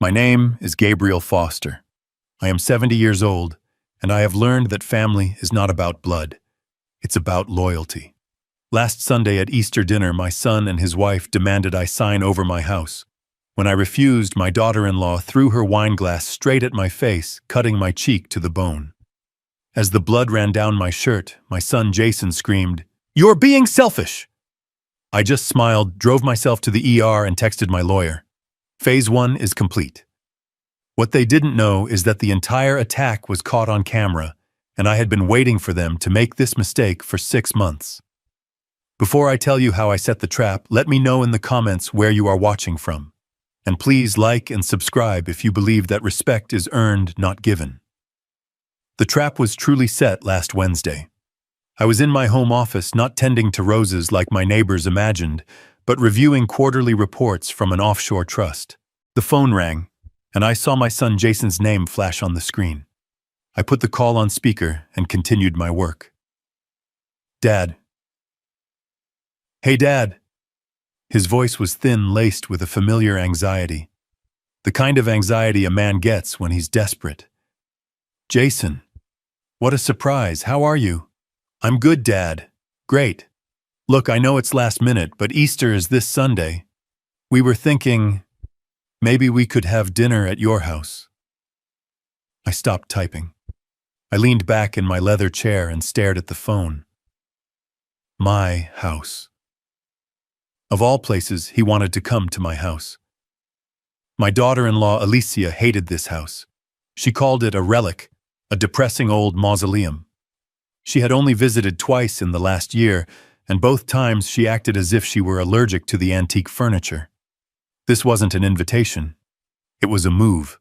My name is Gabriel Foster. I am 70 years old, and I have learned that family is not about blood. It's about loyalty. Last Sunday at Easter dinner, my son and his wife demanded I sign over my house. When I refused, my daughter-in-law threw her wine glass straight at my face, cutting my cheek to the bone. As the blood ran down my shirt, my son Jason screamed, "You're being selfish!" I just smiled, drove myself to the ER, and texted my lawyer. Phase 1 is complete. What they didn't know is that the entire attack was caught on camera, and I had been waiting for them to make this mistake for 6 months. Before I tell you how I set the trap, let me know in the comments where you are watching from. And please like and subscribe if you believe that respect is earned, not given. The trap was truly set last Wednesday. I was in my home office, not tending to roses like my neighbors imagined, but reviewing quarterly reports from an offshore trust. The phone rang, and I saw my son Jason's name flash on the screen. I put the call on speaker and continued my work. "Dad." "Hey, Dad." His voice was thin, laced with a familiar anxiety. The kind of anxiety a man gets when he's desperate. "Jason, what a surprise. How are you?" "I'm good, Dad. Great. Look, I know it's last minute, but Easter is this Sunday. We were thinking maybe we could have dinner at your house." I stopped typing. I leaned back in my leather chair and stared at the phone. My house. Of all places, he wanted to come to my house. My daughter-in-law Alicia hated this house. She called it a relic, a depressing old mausoleum. She had only visited twice in the last year, and both times she acted as if she were allergic to the antique furniture. This wasn't an invitation. It was a move.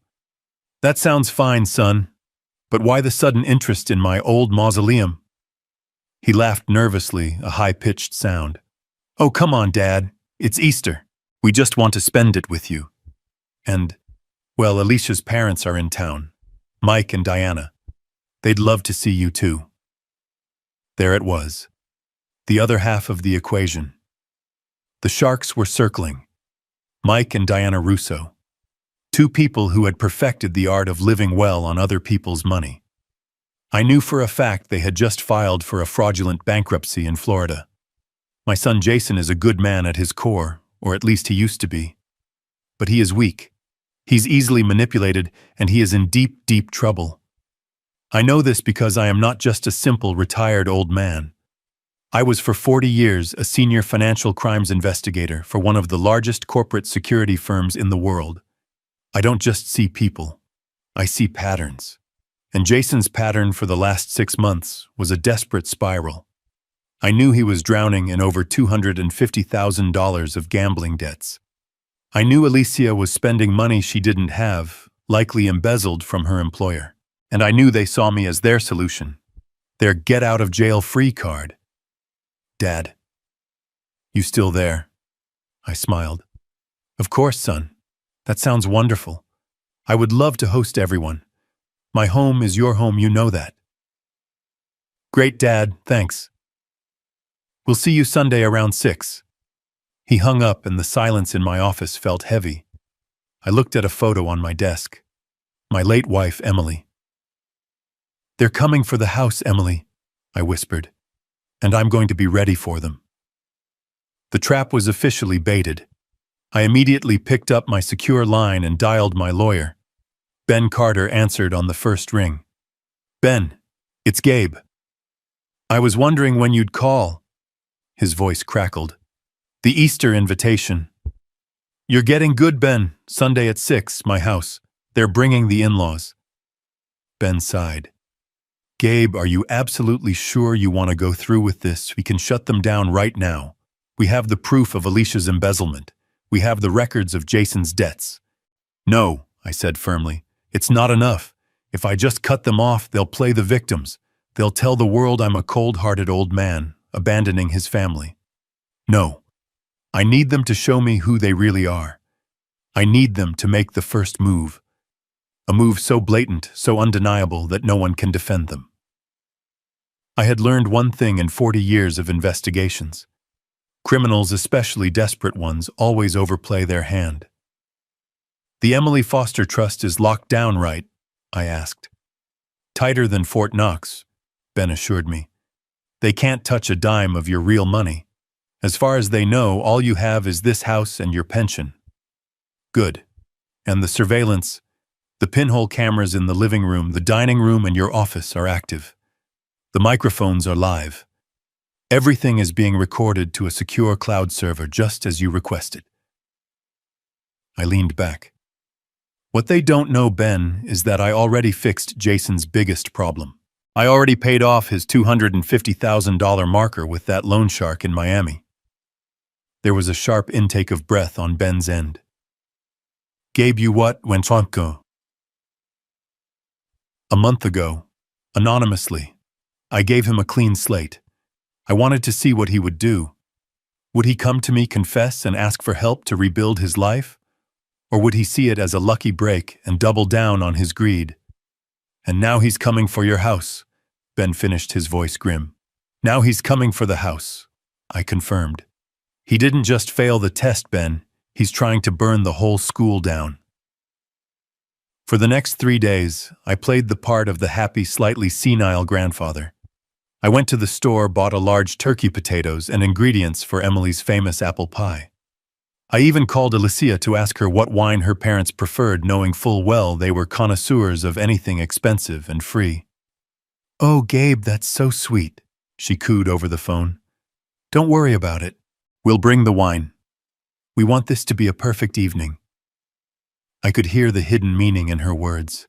"That sounds fine, son. But why the sudden interest in my old mausoleum?" He laughed nervously, a high-pitched sound. "Oh, come on, Dad. It's Easter. We just want to spend it with you. And, well, Alicia's parents are in town. Mike and Diana. They'd love to see you too." There it was. The other half of the equation. The sharks were circling. Mike and Diana Russo. Two people who had perfected the art of living well on other people's money. I knew for a fact they had just filed for a fraudulent bankruptcy in Florida. My son Jason is a good man at his core, or at least he used to be. But he is weak. He's easily manipulated, and he is in deep, deep trouble. I know this because I am not just a simple retired old man. I was for 40 years a senior financial crimes investigator for one of the largest corporate security firms in the world. I don't just see people. I see patterns. And Jason's pattern for the last 6 months was a desperate spiral. I knew he was drowning in over $250,000 of gambling debts. I knew Alicia was spending money she didn't have, likely embezzled from her employer. And I knew they saw me as their solution, their get-out-of-jail-free card. "Dad, you still there?" I smiled. "Of course, son. That sounds wonderful. I would love to host everyone. My home is your home, you know that." "Great, Dad, thanks. We'll see you Sunday around 6. He hung up, and the silence in my office felt heavy. I looked at a photo on my desk. My late wife, Emily. "They're coming for the house, Emily," I whispered, "and I'm going to be ready for them." The trap was officially baited. I immediately picked up my secure line and dialed my lawyer. Ben Carter answered on the first ring. "Ben, it's Gabe. I was wondering when you'd call." His voice crackled. "The Easter invitation." "You're getting good, Ben. Sunday at 6, my house. They're bringing the in-laws." Ben sighed. "Gabe, are you absolutely sure you want to go through with this? We can shut them down right now. We have the proof of Alicia's embezzlement. We have the records of Jason's debts." "No," I said firmly. "It's not enough. If I just cut them off, they'll play the victims. They'll tell the world I'm a cold-hearted old man, abandoning his family. No. I need them to show me who they really are. I need them to make the first move. A move so blatant, so undeniable that no one can defend them." I had learned one thing in 40 years of investigations. Criminals, especially desperate ones, always overplay their hand. The Emily Foster Trust is locked down, right? I asked. Tighter than Fort Knox, Ben assured me. They can't touch a dime of your real money. As far as they know, all you have is this house and your pension. Good. And the surveillance, the pinhole cameras in the living room, the dining room, and your office are active. The microphones are live. Everything is being recorded to a secure cloud server just as you requested. I leaned back. What they don't know, Ben, is that I already fixed Jason's biggest problem. I already paid off his $250,000 marker with that loan shark in Miami. There was a sharp intake of breath on Ben's end. Gave you what, Wenchonko? A month ago, anonymously, I gave him a clean slate. I wanted to see what he would do. Would he come to me, confess, and ask for help to rebuild his life? Or would he see it as a lucky break and double down on his greed? And now he's coming for your house, Ben finished, his voice grim. Now he's coming for the house, I confirmed. He didn't just fail the test, Ben. He's trying to burn the whole school down. For the next 3 days, I played the part of the happy, slightly senile grandfather. I went to the store, bought a large turkey, potatoes, and ingredients for Emily's famous apple pie. I even called Alicia to ask her what wine her parents preferred, knowing full well they were connoisseurs of anything expensive and free. "Oh, Gabe, that's so sweet," she cooed over the phone. "Don't worry about it. We'll bring the wine. We want this to be a perfect evening." I could hear the hidden meaning in her words.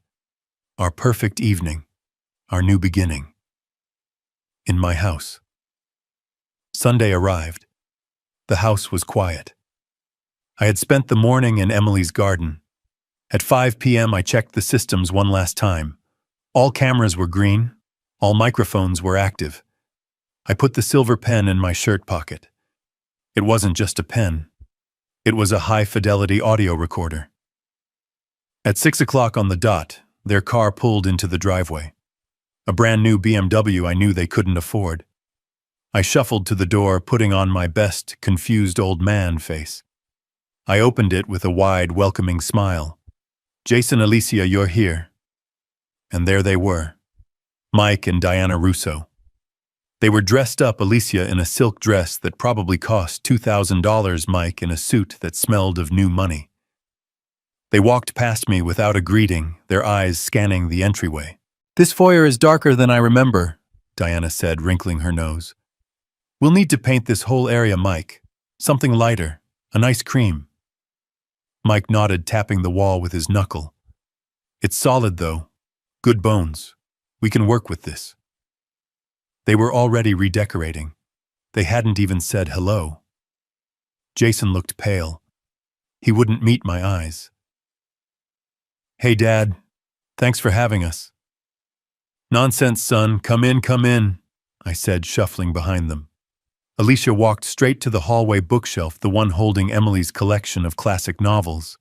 Our perfect evening, our new beginning. In my house. Sunday arrived. The house was quiet. I had spent the morning in Emily's garden. At 5 p.m. I checked the systems one last time. All cameras were green. All microphones were active. I put the silver pen in my shirt pocket. It wasn't just a pen. It was a high-fidelity audio recorder. At 6 o'clock on the dot, their car pulled into the driveway. A brand new BMW I knew they couldn't afford. I shuffled to the door, putting on my best confused old man face. I opened it with a wide, welcoming smile. "Jason, Alicia, you're here." And there they were, Mike and Diana Russo. They were dressed up, Alicia in a silk dress that probably cost $2,000, Mike in a suit that smelled of new money. They walked past me without a greeting, their eyes scanning the entryway. "This foyer is darker than I remember," Diana said, wrinkling her nose. "We'll need to paint this whole area, Mike. Something lighter, a nice cream." Mike nodded, tapping the wall with his knuckle. "It's solid, though. Good bones. We can work with this." They were already redecorating. They hadn't even said hello. Jason looked pale. He wouldn't meet my eyes. "Hey, Dad. Thanks for having us." "Nonsense, son. Come in," I said, shuffling behind them. Alicia walked straight to the hallway bookshelf, the one holding Emily's collection of classic novels.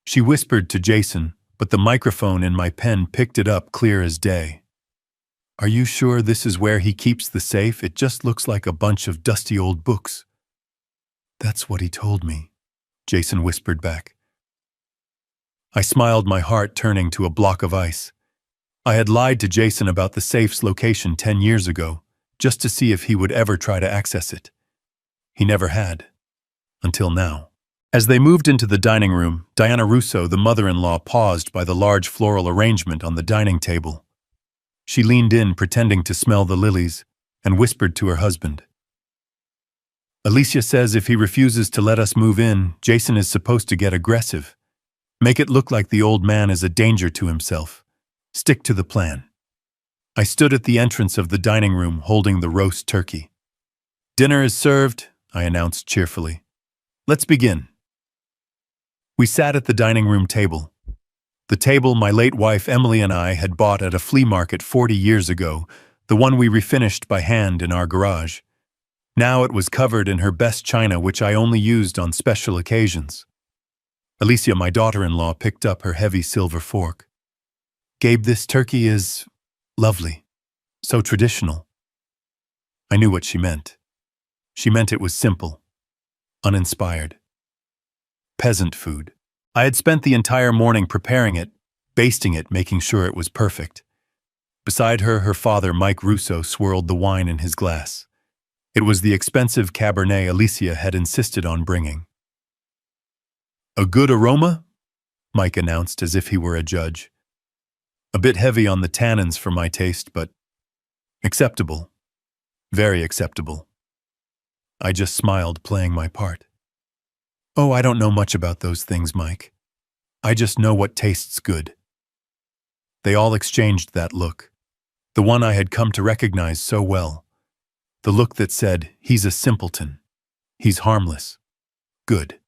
She whispered to Jason, but the microphone in my pen picked it up clear as day. "Are you sure this is where he keeps the safe? It just looks like a bunch of dusty old books." "That's what he told me," Jason whispered back. I smiled, my heart turning to a block of ice. I had lied to Jason about the safe's location 10 years ago, just to see if he would ever try to access it. He never had. Until now. As they moved into the dining room, Diana Russo, the mother-in-law, paused by the large floral arrangement on the dining table. She leaned in, pretending to smell the lilies, and whispered to her husband. "Alicia says if he refuses to let us move in, Jason is supposed to get aggressive. Make it look like the old man is a danger to himself. Stick to the plan." I stood at the entrance of the dining room, holding the roast turkey. "Dinner is served," I announced cheerfully. "Let's begin." We sat at the dining room table. The table my late wife Emily and I had bought at a flea market 40 years ago, the one we refinished by hand in our garage. Now it was covered in her best china, which I only used on special occasions. Alicia, my daughter-in-law, picked up her heavy silver fork. "Gabe, this turkey is lovely. So traditional." I knew what she meant. She meant it was simple, uninspired. Peasant food. I had spent the entire morning preparing it, basting it, making sure it was perfect. Beside her, her father, Mike Russo, swirled the wine in his glass. It was the expensive Cabernet Alicia had insisted on bringing. "A good aroma?" Mike announced as if he were a judge. "A bit heavy on the tannins for my taste, but acceptable. Very acceptable." I just smiled, playing my part. "Oh, I don't know much about those things, Mike. I just know what tastes good." They all exchanged that look, the one I had come to recognize so well. The look that said, "He's a simpleton. He's harmless. Good."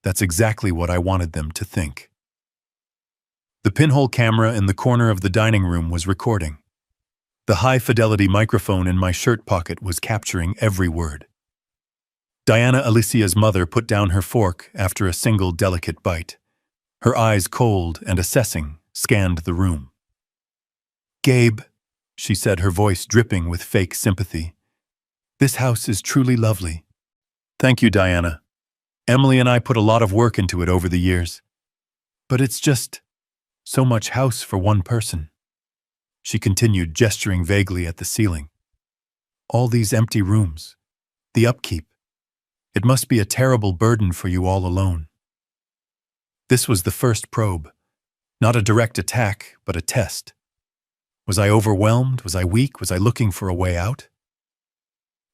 That's exactly what I wanted them to think. The pinhole camera in the corner of the dining room was recording. The high-fidelity microphone in my shirt pocket was capturing every word. Diana Alicia's mother put down her fork after a single delicate bite. Her eyes, cold and assessing, scanned the room. "Gabe," she said, her voice dripping with fake sympathy, "this house is truly lovely." "Thank you, Diana. Emily and I put a lot of work into it over the years. But it's just so much house for one person," she continued, gesturing vaguely at the ceiling. "All these empty rooms, the upkeep. It must be a terrible burden for you all alone." This was the first probe. Not a direct attack, but a test. Was I overwhelmed? Was I weak? Was I looking for a way out?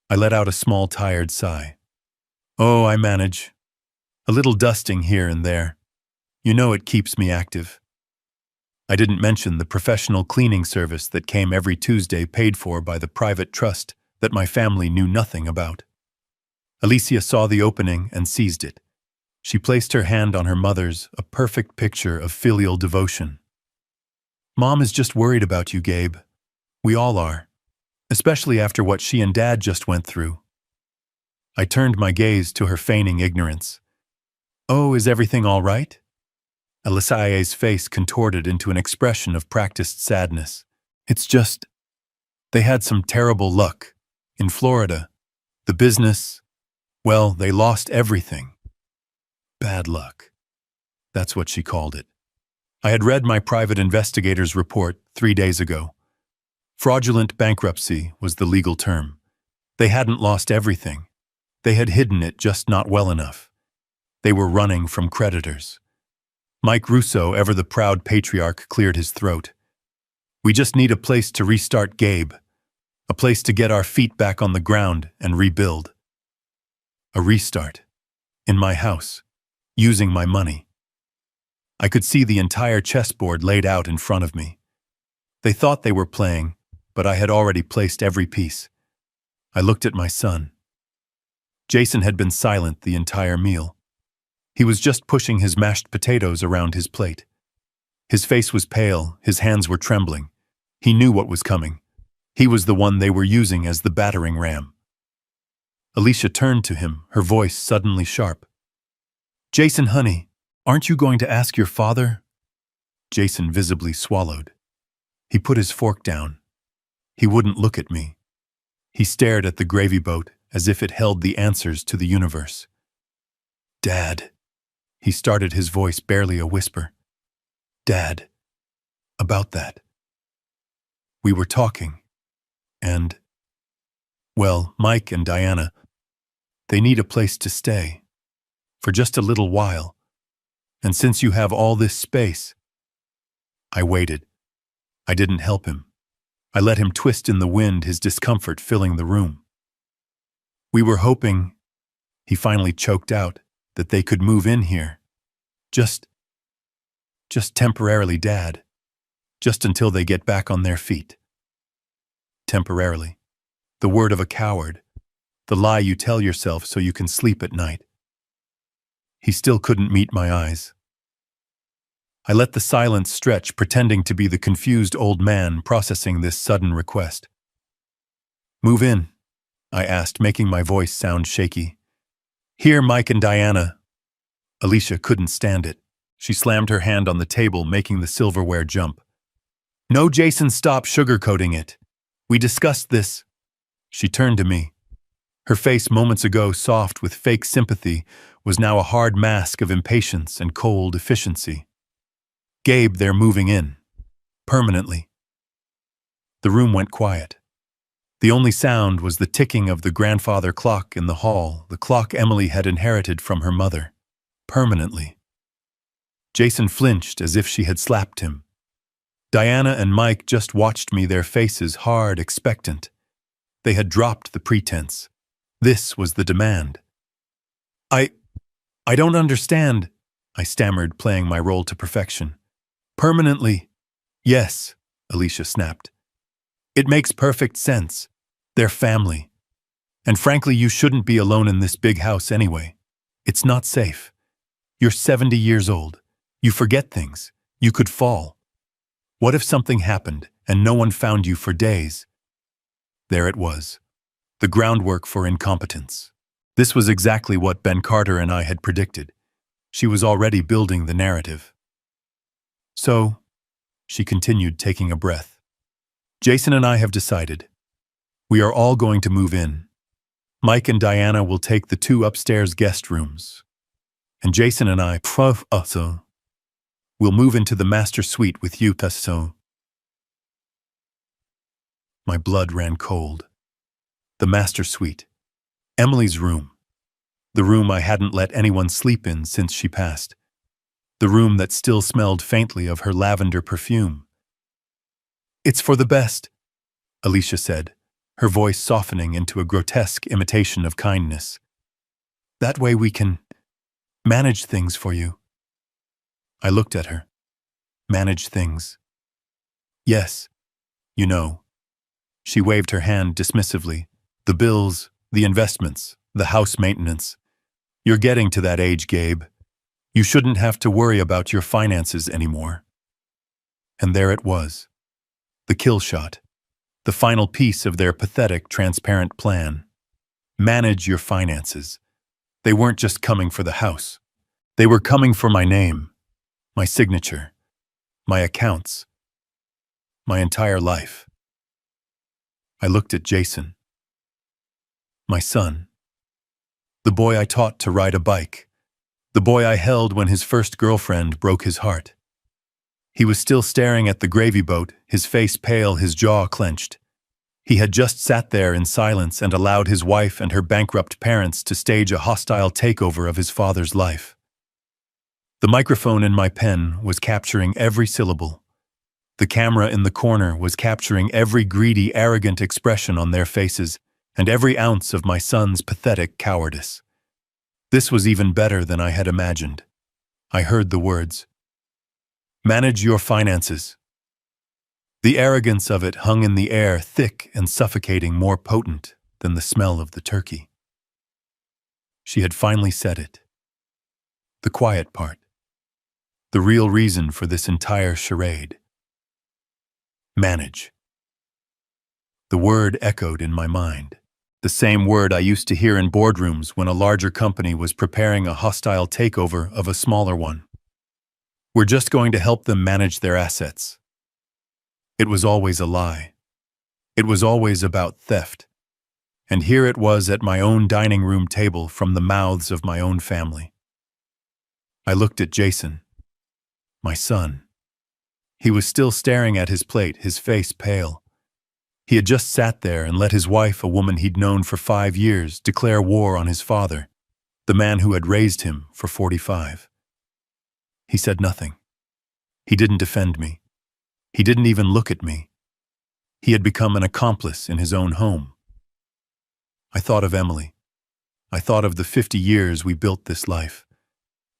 I let out a small, tired sigh. "Oh, I manage. A little dusting here and there. You know it keeps me active." I didn't mention the professional cleaning service that came every Tuesday, paid for by the private trust that my family knew nothing about. Alicia saw the opening and seized it. She placed her hand on her mother's, a perfect picture of filial devotion. "Mom is just worried about you, Gabe. We all are. Especially after what she and Dad just went through." I turned my gaze to her feigning ignorance. "Oh, is everything all right?" Alicia's face contorted into an expression of practiced sadness. "It's just, they had some terrible luck. In Florida, the business, well, they lost everything. Bad luck." That's what she called it. I had read my private investigator's report 3 days ago. Fraudulent bankruptcy was the legal term. They hadn't lost everything. They had hidden it, just not well enough. They were running from creditors. Mike Russo, ever the proud patriarch, cleared his throat. "We just need a place to restart, Gabe. A place to get our feet back on the ground and rebuild." A restart. In my house. Using my money. I could see the entire chessboard laid out in front of me. They thought they were playing, but I had already placed every piece. I looked at my son. Jason had been silent the entire meal. He was just pushing his mashed potatoes around his plate. His face was pale, his hands were trembling. He knew what was coming. He was the one they were using as the battering ram. Alicia turned to him, her voice suddenly sharp. "Jason, honey, aren't you going to ask your father?" Jason visibly swallowed. He put his fork down. He wouldn't look at me. He stared at the gravy boat as if it held the answers to the universe. "Dad," he started, his voice barely a whisper. "Dad, about that. We were talking, and, well, Mike and Diana, they need a place to stay, for just a little while, and since you have all this space." I waited. I didn't help him. I let him twist in the wind, his discomfort filling the room. "We were hoping," he finally choked out, "that they could move in here. Just temporarily, Dad. Just until they get back on their feet." Temporarily. The word of a coward. The lie you tell yourself so you can sleep at night. He still couldn't meet my eyes. I let the silence stretch, pretending to be the confused old man processing this sudden request. "Move in?" I asked, making my voice sound shaky. "Here, Mike and Diana." Alicia couldn't stand it. She slammed her hand on the table, making the silverware jump. "No, Jason, stop sugarcoating it. We discussed this." She turned to me. Her face, moments ago soft with fake sympathy, was now a hard mask of impatience and cold efficiency. "Gabe, they're moving in. Permanently." The room went quiet. The only sound was the ticking of the grandfather clock in the hall, the clock Emily had inherited from her mother. Permanently. Jason flinched as if she had slapped him. Diana and Mike just watched me, their faces hard, expectant. They had dropped the pretense. This was the demand. I don't understand," I stammered, playing my role to perfection. "Permanently." "Yes," Alicia snapped. "It makes perfect sense. They're family. And frankly, you shouldn't be alone in this big house anyway. It's not safe. You're 70 years old. You forget things. You could fall. What if something happened and no one found you for days?" There it was. The groundwork for incompetence. This was exactly what Ben Carter and I had predicted. She was already building the narrative. "So," she continued, taking a breath, "Jason and I have decided. We are all going to move in. Mike and Diana will take the 2 upstairs guest rooms. And Jason and I, will move into the master suite with you, so." My blood ran cold. The master suite. Emily's room. The room I hadn't let anyone sleep in since she passed. The room that still smelled faintly of her lavender perfume. "It's for the best," Alicia said, her voice softening into a grotesque imitation of kindness. "That way we can manage things for you." I looked at her. Manage things. "Yes. You know." She waved her hand dismissively. "The bills, the investments, the house maintenance. You're getting to that age, Gabe. You shouldn't have to worry about your finances anymore." And there it was. The kill shot. The final piece of their pathetic, transparent plan. Manage your finances. They weren't just coming for the house. They were coming for my name, my signature, my accounts, my entire life. I looked at Jason. My son. The boy I taught to ride a bike. The boy I held when his first girlfriend broke his heart. He was still staring at the gravy boat, his face pale, his jaw clenched. He had just sat there in silence and allowed his wife and her bankrupt parents to stage a hostile takeover of his father's life. The microphone in my pen was capturing every syllable. The camera in the corner was capturing every greedy, arrogant expression on their faces and every ounce of my son's pathetic cowardice. This was even better than I had imagined. I heard the words, "Manage your finances." The arrogance of it hung in the air, thick and suffocating, more potent than the smell of the turkey. She had finally said it. The quiet part. The real reason for this entire charade. Manage. The word echoed in my mind. The same word I used to hear in boardrooms when a larger company was preparing a hostile takeover of a smaller one. We're just going to help them manage their assets. It was always a lie. It was always about theft. And here it was at my own dining room table from the mouths of my own family. I looked at Jason, my son. He was still staring at his plate, his face pale. He had just sat there and let his wife, a woman he'd known for 5 years, declare war on his father, the man who had raised him for 45. He said nothing. He didn't defend me. He didn't even look at me. He had become an accomplice in his own home. I thought of Emily. I thought of the 50 years we built this life.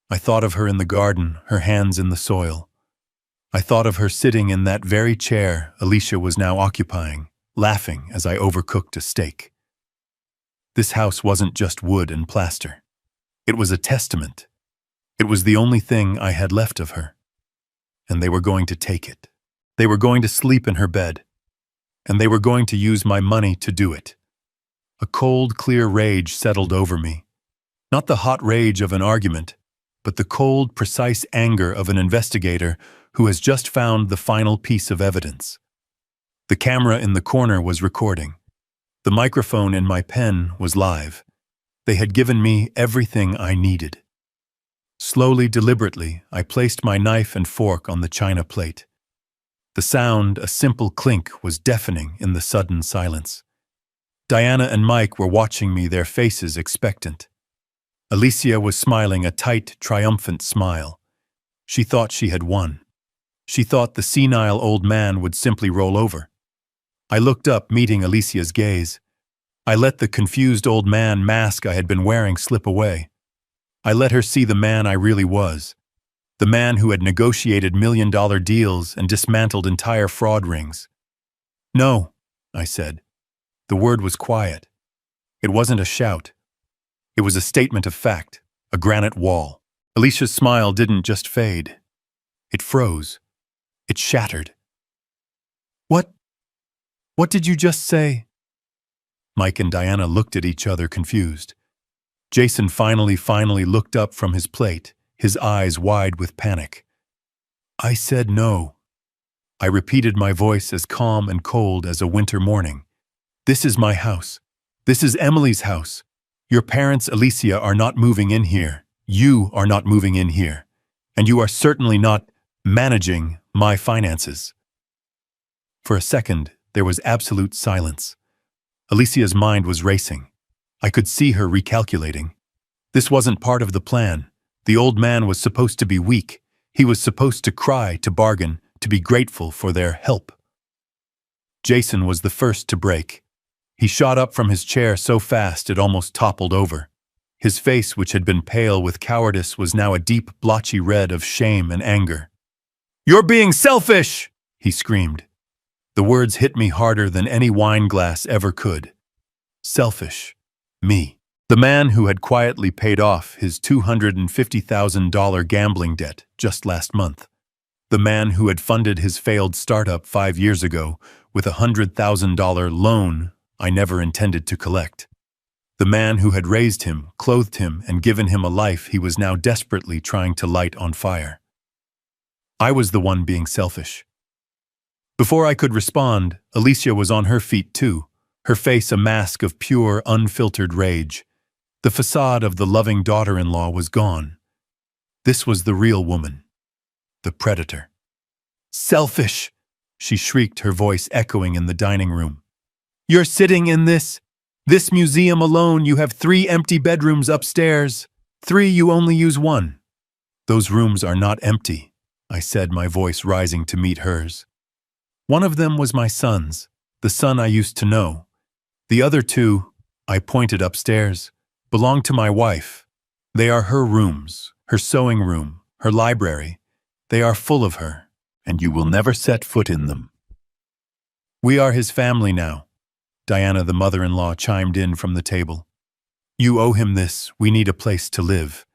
I thought of her in the garden, her hands in the soil. I thought of her sitting in that very chair Alicia was now occupying, laughing as I overcooked a steak. This house wasn't just wood and plaster. It was a testament. It was the only thing I had left of her. And they were going to take it. They were going to sleep in her bed. And they were going to use my money to do it. A cold, clear rage settled over me. Not the hot rage of an argument, but the cold, precise anger of an investigator who has just found the final piece of evidence. The camera in the corner was recording. The microphone in my pen was live. They had given me everything I needed. Slowly, deliberately, I placed my knife and fork on the china plate. The sound, a simple clink, was deafening in the sudden silence. Diana and Mike were watching me, their faces expectant. Alicia was smiling a tight, triumphant smile. She thought she had won. She thought the senile old man would simply roll over. I looked up, meeting Alicia's gaze. I let the confused old man mask I had been wearing slip away. I let her see the man I really was. The man who had negotiated million-dollar deals and dismantled entire fraud rings. "No," I said. The word was quiet. It wasn't a shout. It was a statement of fact, a granite wall. Alicia's smile didn't just fade. It froze. It shattered. What did you just say?" Mike and Diana looked at each other, confused. Jason finally looked up from his plate, his eyes wide with panic. "I said no." I repeated, my voice as calm and cold as a winter morning. "This is my house. This is Emily's house. Your parents, Alicia, are not moving in here. You are not moving in here. And you are certainly not managing my finances." For a second, there was absolute silence. Alicia's mind was racing. I could see her recalculating. This wasn't part of the plan. The old man was supposed to be weak. He was supposed to cry, to bargain, to be grateful for their help. Jason was the first to break. He shot up from his chair so fast it almost toppled over. His face, which had been pale with cowardice, was now a deep, blotchy red of shame and anger. "You're being selfish!" he screamed. The words hit me harder than any wine glass ever could. Selfish. Me. The man who had quietly paid off his $250,000 gambling debt just last month. The man who had funded his failed startup 5 years ago with a $100,000 loan I never intended to collect. The man who had raised him, clothed him, and given him a life he was now desperately trying to light on fire. I was the one being selfish. Before I could respond, Alicia was on her feet too, her face a mask of pure, unfiltered rage. The facade of the loving daughter-in-law was gone. This was the real woman, the predator. "Selfish!" she shrieked, her voice echoing in the dining room. "You're sitting in this museum alone. You have 3 empty bedrooms upstairs. 3, you only use 1. "Those rooms are not empty," I said, my voice rising to meet hers. "One of them was my son's, the son I used to know. The other 2, I pointed upstairs, belong to my wife. They are her rooms, her sewing room, her library. They are full of her, and you will never set foot in them." "We are his family now," Diana, the mother-in-law, chimed in from the table. "You owe him this. We need a place to live."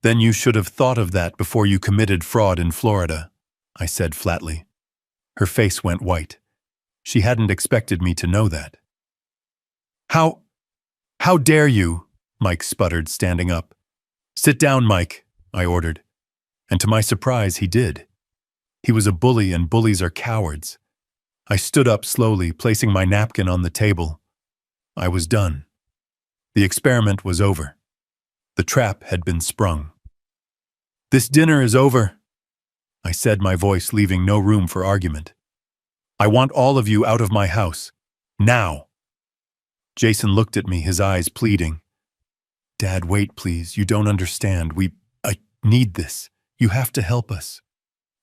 "Then you should have thought of that before you committed fraud in Florida," I said flatly. Her face went white. She hadn't expected me to know that. How dare you?" Mike sputtered, standing up. "Sit down, Mike," I ordered. And to my surprise, he did. He was a bully, and bullies are cowards. I stood up slowly, placing my napkin on the table. I was done. The experiment was over. The trap had been sprung. "This dinner is over," I said, my voice leaving no room for argument. "I want all of you out of my house. Now." Jason looked at me, his eyes pleading. "Dad, wait, please. You don't understand. I need this. You have to help us."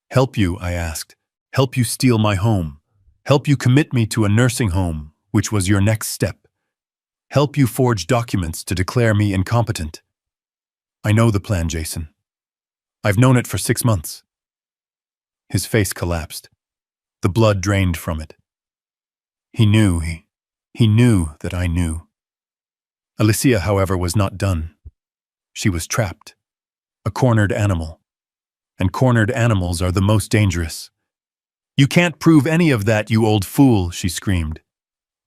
"Help you?" I asked. "Help you steal my home. Help you commit me to a nursing home, which was your next step. Help you forge documents to declare me incompetent." "I know the plan, Jason. I've known it for 6 months." His face collapsed. The blood drained from it. He knew that I knew. Alicia, however, was not done. She was trapped. A cornered animal. And cornered animals are the most dangerous. "You can't prove any of that, you old fool," she screamed.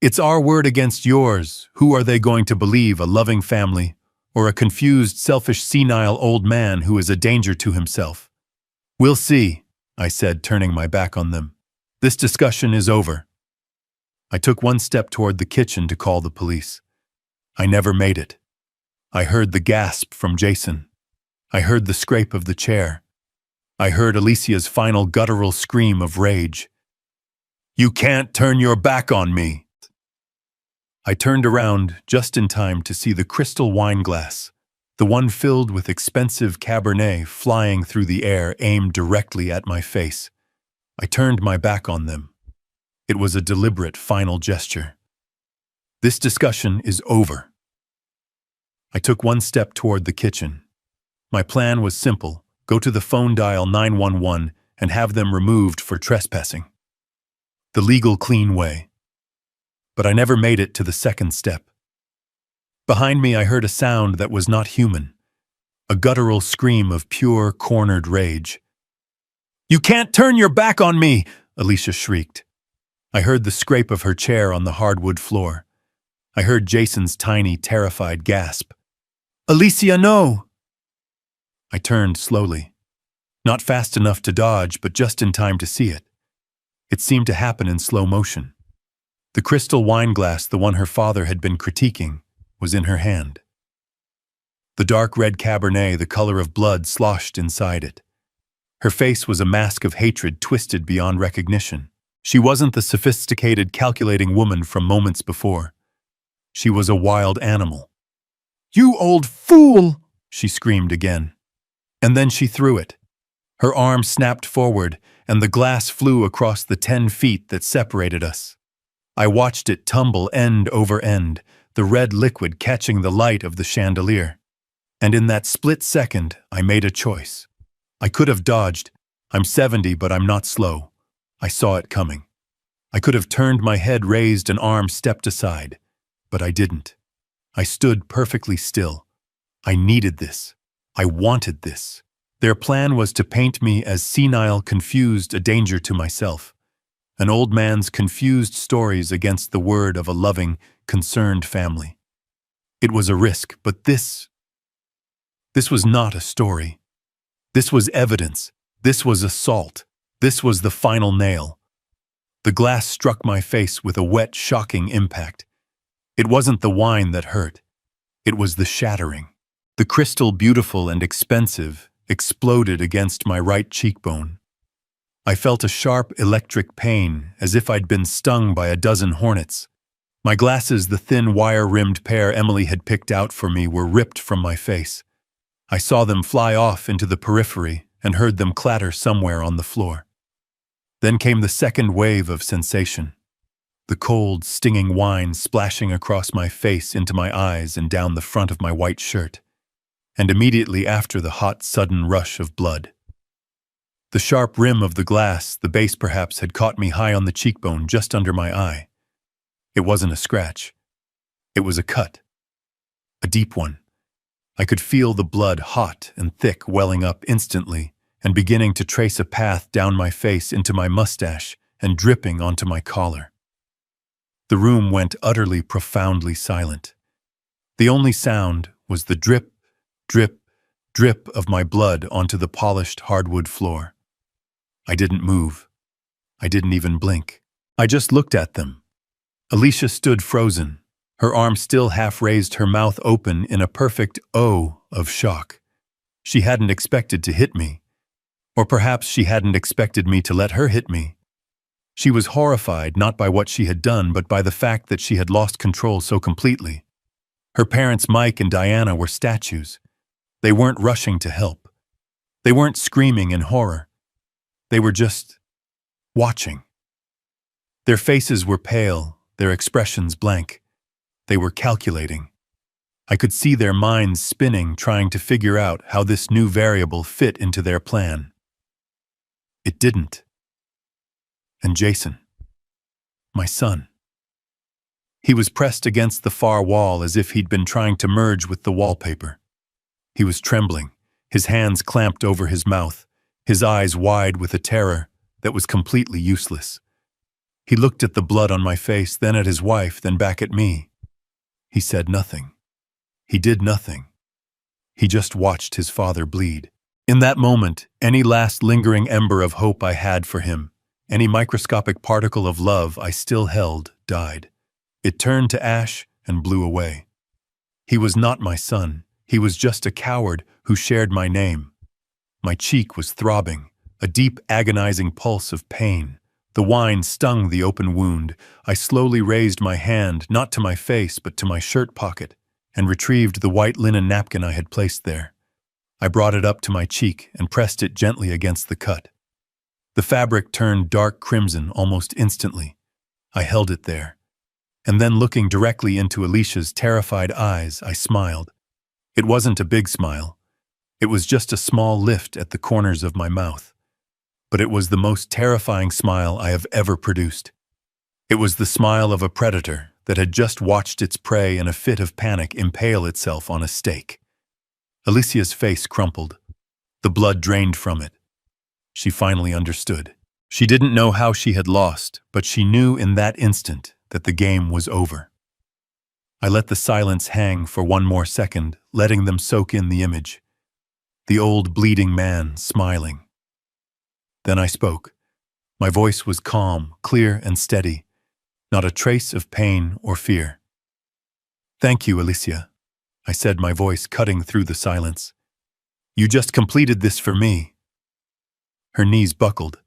"It's our word against yours. Who are they going to believe, a loving family, or a confused, selfish, senile old man who is a danger to himself?" "We'll see," I said, turning my back on them. "This discussion is over." I took one step toward the kitchen to call the police. I never made it. I heard the gasp from Jason. I heard the scrape of the chair. I heard Alicia's final guttural scream of rage. "You can't turn your back on me!" I turned around just in time to see the crystal wine glass, the one filled with expensive Cabernet, flying through the air, aimed directly at my face. I turned my back on them. It was a deliberate final gesture. This discussion is over. I took one step toward the kitchen. My plan was simple: go to the phone, dial 911, and have them removed for trespassing. The legal, clean way. But I never made it to the second step. Behind me, I heard a sound that was not human, a guttural scream of pure, cornered rage. "You can't turn your back on me!" Alicia shrieked. I heard the scrape of her chair on the hardwood floor. I heard Jason's tiny, terrified gasp. "Alicia, no!" I turned slowly. Not fast enough to dodge, but just in time to see it. It seemed to happen in slow motion. The crystal wine glass, the one her father had been critiquing, was in her hand. The dark red Cabernet, the color of blood, sloshed inside it. Her face was a mask of hatred twisted beyond recognition. She wasn't the sophisticated, calculating woman from moments before. She was a wild animal. "You old fool!" she screamed again. And then she threw it. Her arm snapped forward, and the glass flew across the 10 feet that separated us. I watched it tumble end over end, the red liquid catching the light of the chandelier. And in that split second, I made a choice. I could have dodged. I'm 70, but I'm not slow. I saw it coming. I could have turned my head, raised an arm, stepped aside. But I didn't. I stood perfectly still. I needed this. I wanted this. Their plan was to paint me as senile, confused, a danger to myself. An old man's confused stories against the word of a loving, concerned family. It was a risk, but this was not a story. This was evidence. This was assault. This was the final nail. The glass struck my face with a wet, shocking impact. It wasn't the wine that hurt. It was the shattering. The crystal, beautiful and expensive, exploded against my right cheekbone. I felt a sharp electric pain, as if I'd been stung by a dozen hornets. My glasses, the thin wire-rimmed pair Emily had picked out for me, were ripped from my face. I saw them fly off into the periphery and heard them clatter somewhere on the floor. Then came the second wave of sensation. The cold, stinging wine splashing across my face, into my eyes, and down the front of my white shirt. And immediately after, the hot, sudden rush of blood. The sharp rim of the glass, the base perhaps, had caught me high on the cheekbone, just under my eye. It wasn't a scratch. It was a cut. A deep one. I could feel the blood, hot and thick, welling up instantly and beginning to trace a path down my face into my mustache and dripping onto my collar. The room went utterly, profoundly silent. The only sound was the drip, drip, drip of my blood onto the polished hardwood floor. I didn't move. I didn't even blink. I just looked at them. Alicia stood frozen, her arm still half raised, her mouth open in a perfect O of shock. She hadn't expected to hit me. Or perhaps she hadn't expected me to let her hit me. She was horrified not by what she had done, but by the fact that she had lost control so completely. Her parents, Mike and Diana, were statues. They weren't rushing to help. They weren't screaming in horror. They were just watching. Their faces were pale, their expressions blank. They were calculating. I could see their minds spinning, trying to figure out how this new variable fit into their plan. It didn't. And Jason, my son. He was pressed against the far wall as if he'd been trying to merge with the wallpaper. He was trembling, his hands clamped over his mouth, his eyes wide with a terror that was completely useless. He looked at the blood on my face, then at his wife, then back at me. He said nothing. He did nothing. He just watched his father bleed. In that moment, any last lingering ember of hope I had for him, any microscopic particle of love I still held, died. It turned to ash and blew away. He was not my son. He was just a coward who shared my name. My cheek was throbbing, a deep, agonizing pulse of pain. The wine stung the open wound. I slowly raised my hand, not to my face, but to my shirt pocket, and retrieved the white linen napkin I had placed there. I brought it up to my cheek and pressed it gently against the cut. The fabric turned dark crimson almost instantly. I held it there, and then looking directly into Alicia's terrified eyes, I smiled. It wasn't a big smile. It was just a small lift at the corners of my mouth. But it was the most terrifying smile I have ever produced. It was the smile of a predator that had just watched its prey in a fit of panic impale itself on a stake. Alicia's face crumpled. The blood drained from it. She finally understood. She didn't know how she had lost, but she knew in that instant that the game was over. I let the silence hang for one more second, letting them soak in the image. The old bleeding man smiling. Then I spoke. My voice was calm, clear, and steady, not a trace of pain or fear. "Thank you, Alicia," I said, my voice cutting through the silence. "You just completed this for me." Her knees buckled.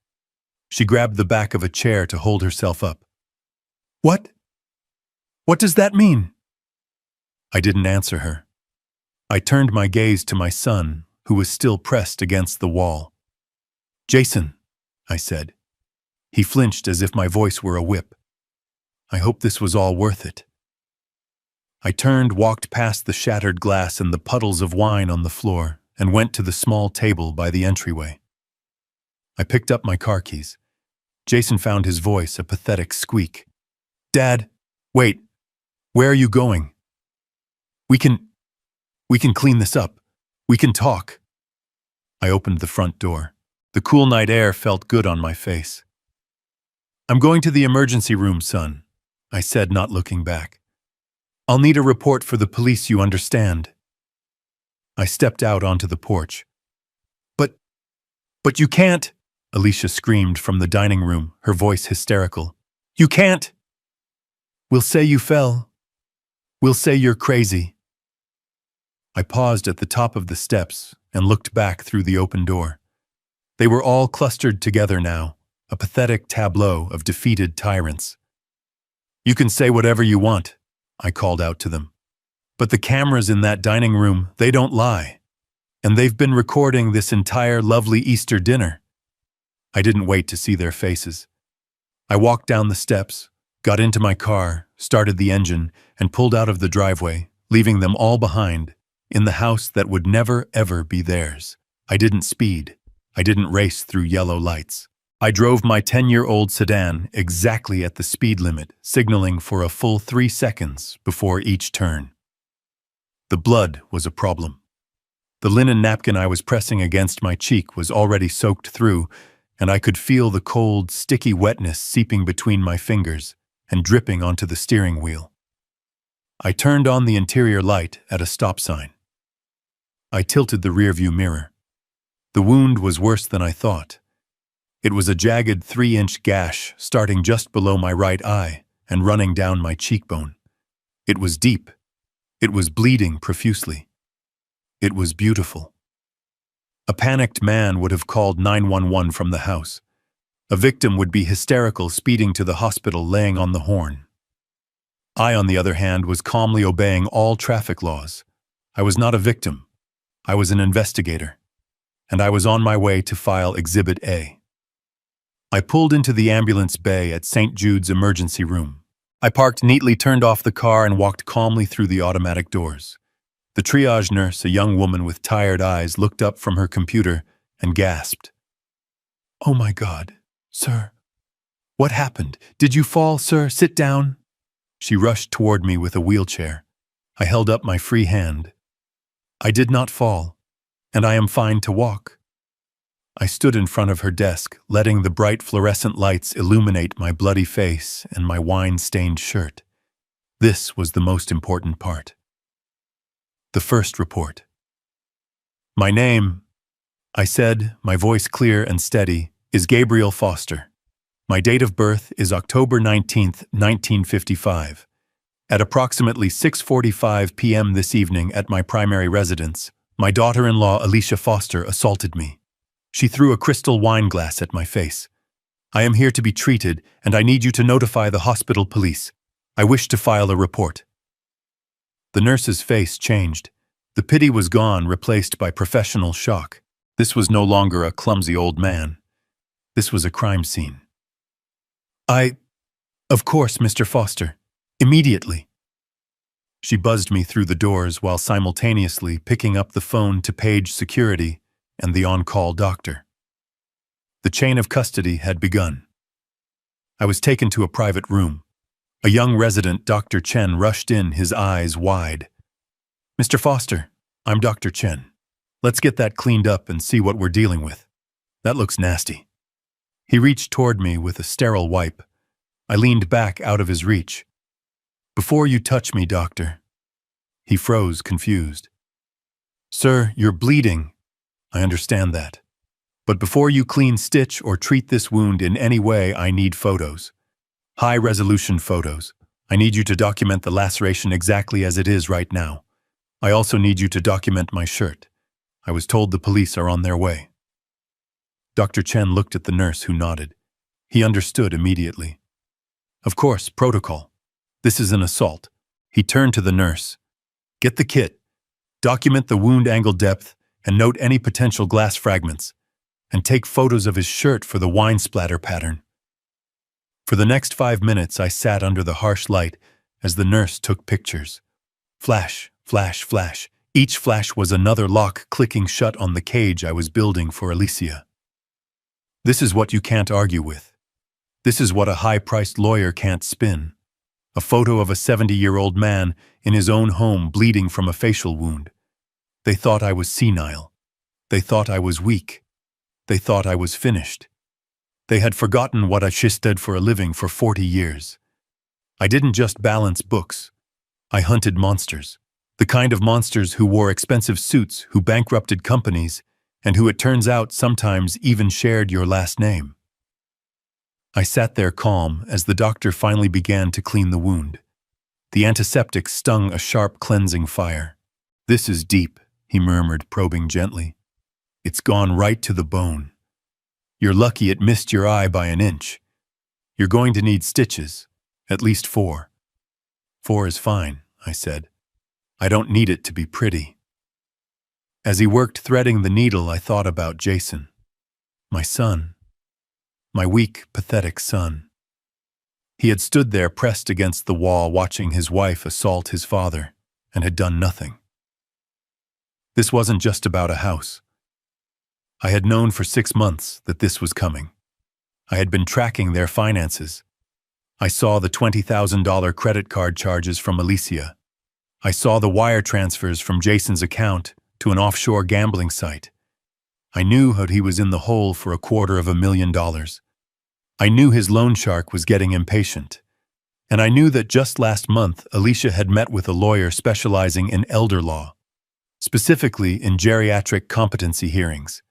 She grabbed the back of a chair to hold herself up. "What? What does that mean?" I didn't answer her. I turned my gaze to my son, who was still pressed against the wall. "Jason," I said. He flinched as if my voice were a whip. I hope this was all worth it. I turned, walked past the shattered glass and the puddles of wine on the floor, and went to the small table by the entryway. I picked up my car keys. Jason found his voice a pathetic squeak. "Dad, wait. Where are you going?" We can clean this up. We can talk." I opened the front door. The cool night air felt good on my face. "I'm going to the emergency room, son," I said, not looking back. "I'll need a report for the police, you understand." I stepped out onto the porch. But you can't," Alicia screamed from the dining room, her voice hysterical. "You can't. We'll say you fell. We'll say you're crazy." I paused at the top of the steps and looked back through the open door. They were all clustered together now, a pathetic tableau of defeated tyrants. "You can say whatever you want," I called out to them. "But the cameras in that dining room, they don't lie. And they've been recording this entire lovely Easter dinner." I didn't wait to see their faces. I walked down the steps, got into my car, started the engine, and pulled out of the driveway, leaving them all behind, in the house that would never, ever be theirs. I didn't speed. I didn't race through yellow lights. I drove my 10-year-old sedan exactly at the speed limit, signaling for a full 3 seconds before each turn. The blood was a problem. The linen napkin I was pressing against my cheek was already soaked through, and I could feel the cold, sticky wetness seeping between my fingers and dripping onto the steering wheel. I turned on the interior light at a stop sign. I tilted the rearview mirror. The wound was worse than I thought. It was a jagged 3-inch gash starting just below my right eye and running down my cheekbone. It was deep. It was bleeding profusely. It was beautiful. A panicked man would have called 911 from the house. A victim would be hysterical, speeding to the hospital, laying on the horn. I, on the other hand, was calmly obeying all traffic laws. I was not a victim. I was an investigator. And I was on my way to file Exhibit A. I pulled into the ambulance bay at St. Jude's emergency room. I parked neatly, turned off the car, and walked calmly through the automatic doors. The triage nurse, a young woman with tired eyes, looked up from her computer and gasped. "Oh my God, sir. What happened? Did you fall, sir? Sit down." She rushed toward me with a wheelchair. I held up my free hand. "I did not fall, and I am fine to walk." I stood in front of her desk, letting the bright fluorescent lights illuminate my bloody face and my wine-stained shirt. This was the most important part. The first report. "My name," I said, my voice clear and steady, "is Gabriel Foster. My date of birth is October 19th, 1955. At approximately 6:45 p.m. this evening at my primary residence, my daughter-in-law Alicia Foster assaulted me. She threw a crystal wine glass at my face. I am here to be treated, and I need you to notify the hospital police. I wish to file a report. The nurse's face changed. The pity was gone, replaced by professional shock. This was no longer a clumsy old man. This was a crime scene. Of course, Mr. Foster. Immediately. She buzzed me through the doors while simultaneously picking up the phone to page security and the on-call doctor. The chain of custody had begun. I was taken to a private room. A young resident, Dr. Chen, rushed in, his eyes wide. "Mr. Foster, I'm Dr. Chen. Let's get that cleaned up and see what we're dealing with. That looks nasty." He reached toward me with a sterile wipe. I leaned back out of his reach. "Before you touch me, doctor." He froze, confused. "Sir, you're bleeding. I understand that. But before you clean, stitch, or treat this wound in any way, I need photos. High-resolution photos. I need you to document the laceration exactly as it is right now. I also need you to document my shirt. I was told the police are on their way." Dr. Chen looked at the nurse, who nodded. He understood immediately. "Of course, protocol. This is an assault." He turned to the nurse. "Get the kit. Document the wound angle depth and note any potential glass fragments. And take photos of his shirt for the wine splatter pattern." For the next 5 minutes, I sat under the harsh light as the nurse took pictures. Flash, flash, flash. Each flash was another lock clicking shut on the cage I was building for Alicia. This is what you can't argue with. This is what a high-priced lawyer can't spin. A photo of a 70-year-old man in his own home bleeding from a facial wound. They thought I was senile. They thought I was weak. They thought I was finished. They had forgotten what I did for a living for 40 years. I didn't just balance books. I hunted monsters. The kind of monsters who wore expensive suits, who bankrupted companies, and who, it turns out, sometimes even shared your last name. I sat there calm as the doctor finally began to clean the wound. The antiseptic stung a sharp, cleansing fire. "This is deep," he murmured, probing gently. "It's gone right to the bone. You're lucky it missed your eye by an inch. You're going to need stitches, at least 4. 4 is fine," I said. "I don't need it to be pretty." As he worked threading the needle, I thought about Jason. My son. My weak, pathetic son. He had stood there pressed against the wall watching his wife assault his father, and had done nothing. This wasn't just about a house. I had known for 6 months that this was coming. I had been tracking their finances. I saw the $20,000 credit card charges from Alicia. I saw the wire transfers from Jason's account to an offshore gambling site. I knew how he was in the hole for $250,000. I knew his loan shark was getting impatient. And I knew that just last month, Alicia had met with a lawyer specializing in elder law, specifically in geriatric competency hearings.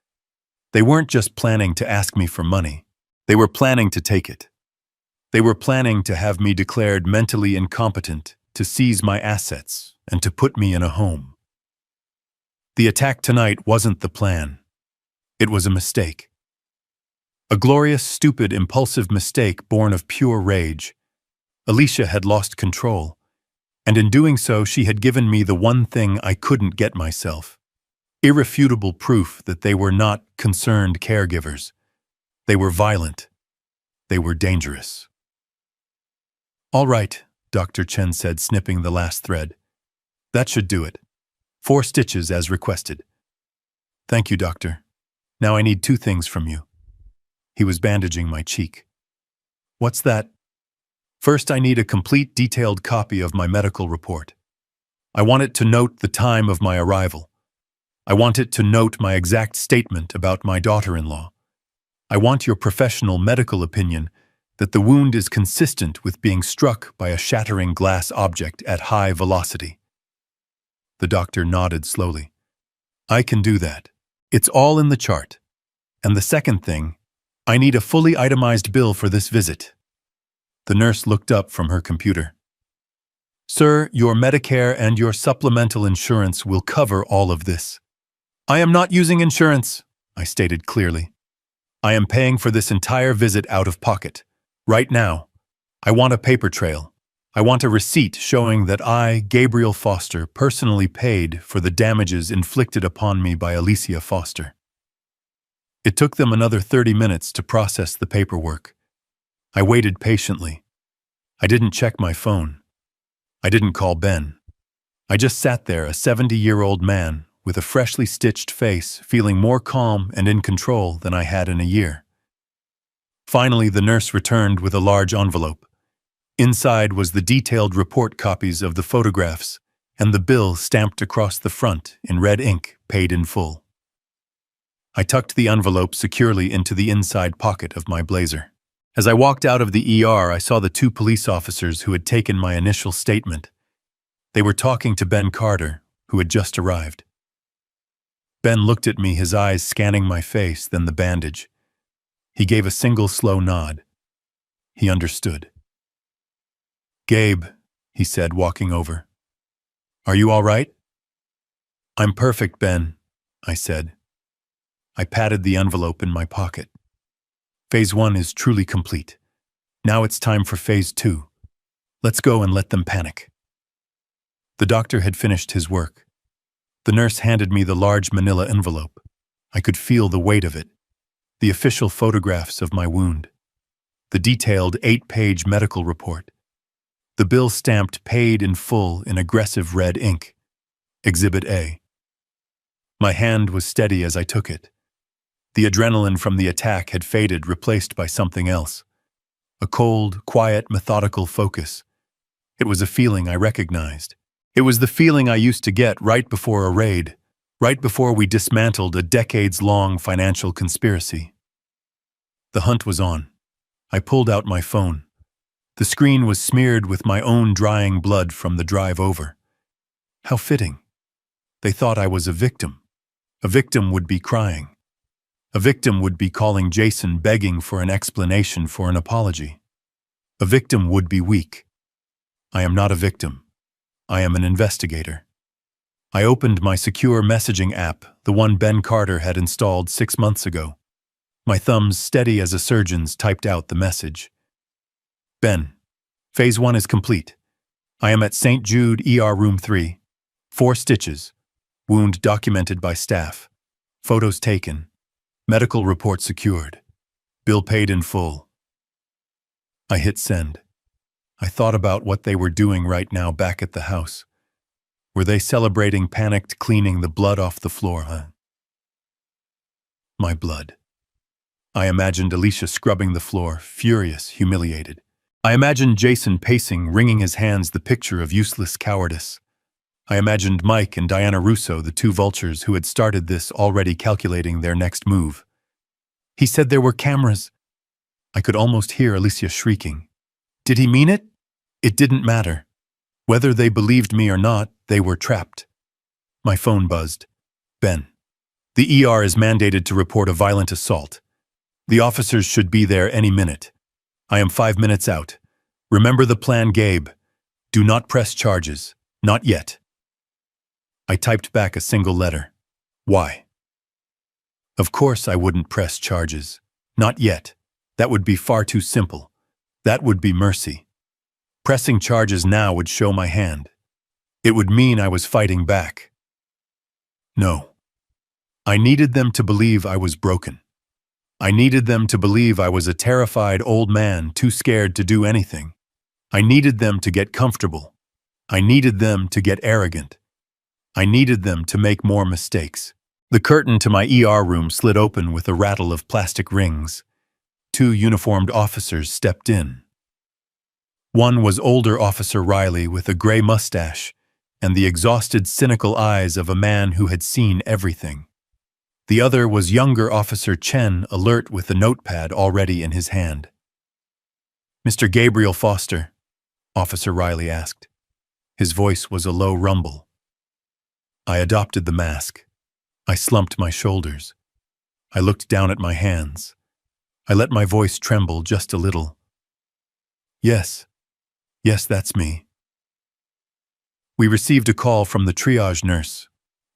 They weren't just planning to ask me for money. They were planning to take it. They were planning to have me declared mentally incompetent, to seize my assets, and to put me in a home. The attack tonight wasn't the plan. It was a mistake. A glorious, stupid, impulsive mistake born of pure rage. Alicia had lost control, and in doing so she had given me the one thing I couldn't get myself. Irrefutable proof that they were not concerned caregivers. They were violent. They were dangerous. "All right," Dr. Chen said, snipping the last thread. "That should do it. 4 stitches as requested." "Thank you, doctor. Now I need 2 things from you." He was bandaging my cheek. "What's that?" "First, I need a complete, detailed copy of my medical report. I want it to note the time of my arrival. I want it to note my exact statement about my daughter-in-law. I want your professional medical opinion that the wound is consistent with being struck by a shattering glass object at high velocity." The doctor nodded slowly. "I can do that. It's all in the chart. And the second thing, I need a fully itemized bill for this visit. The nurse looked up from her computer. Sir, your Medicare and your supplemental insurance will cover all of this. I am not using insurance, I stated clearly. I am paying for this entire visit out of pocket. Right now. I want a paper trail. I want a receipt showing that I, Gabriel Foster, personally paid for the damages inflicted upon me by Alicia Foster. It took them another 30 minutes to process the paperwork. I waited patiently. I didn't check my phone. I didn't call Ben. I just sat there, a 70-year-old man, with a freshly stitched face, feeling more calm and in control than I had in a year. Finally, the nurse returned with a large envelope. Inside was the detailed report copies of the photographs and the bill stamped across the front in red ink, paid in full. I tucked the envelope securely into the inside pocket of my blazer. As I walked out of the ER, I saw the 2 police officers who had taken my initial statement. They were talking to Ben Carter, who had just arrived. Ben looked at me, his eyes scanning my face, then the bandage. He gave a single slow nod. He understood. Gabe, he said, walking over. Are you all right? I'm perfect, Ben, I said. I patted the envelope in my pocket. Phase 1 is truly complete. Now it's time for Phase 2. Let's go and let them panic. The doctor had finished his work. The nurse handed me the large manila envelope. I could feel the weight of it. The official photographs of my wound. The detailed 8-page medical report. The bill stamped paid in full in aggressive red ink. Exhibit A. My hand was steady as I took it. The adrenaline from the attack had faded, replaced by something else. A cold, quiet, methodical focus. It was a feeling I recognized. It was the feeling I used to get right before a raid, right before we dismantled a decades-long financial conspiracy. The hunt was on. I pulled out my phone. The screen was smeared with my own drying blood from the drive over. How fitting. They thought I was a victim. A victim would be crying. A victim would be calling Jason, begging for an explanation, for an apology. A victim would be weak. I am not a victim. I am an investigator. I opened my secure messaging app, the one Ben Carter had installed 6 months ago. My thumbs, steady as a surgeon's, typed out the message. Ben, Phase 1 is complete. I am at St. Jude ER Room 3. 4 stitches. Wound documented by staff. Photos taken. Medical report secured. Bill paid in full. I hit send. I thought about what they were doing right now back at the house. Were they celebrating, panicked, cleaning the blood off the floor, My blood. I imagined Alicia scrubbing the floor, furious, humiliated. I imagined Jason pacing, wringing his hands, the picture of useless cowardice. I imagined Mike and Diana Russo, the 2 vultures who had started this, already calculating their next move. He said there were cameras. I could almost hear Alicia shrieking. Did he mean it? It didn't matter. Whether they believed me or not, they were trapped. My phone buzzed. Ben. The ER is mandated to report a violent assault. The officers should be there any minute. I am 5 minutes out. Remember the plan, Gabe. Do not press charges. Not yet. I typed back a single letter. Why? Of course I wouldn't press charges. Not yet. That would be far too simple. That would be mercy. Pressing charges now would show my hand. It would mean I was fighting back. No. I needed them to believe I was broken. I needed them to believe I was a terrified old man too scared to do anything. I needed them to get comfortable. I needed them to get arrogant. I needed them to make more mistakes. The curtain to my ER room slid open with a rattle of plastic rings. 2 uniformed officers stepped in. One was older Officer Riley with a gray mustache and the exhausted, cynical eyes of a man who had seen everything. The other was younger Officer Chen, alert with a notepad already in his hand. Mr. Gabriel Foster, Officer Riley asked. His voice was a low rumble. I adopted the mask. I slumped my shoulders. I looked down at my hands. I let my voice tremble just a little. Yes, that's me. We received a call from the triage nurse,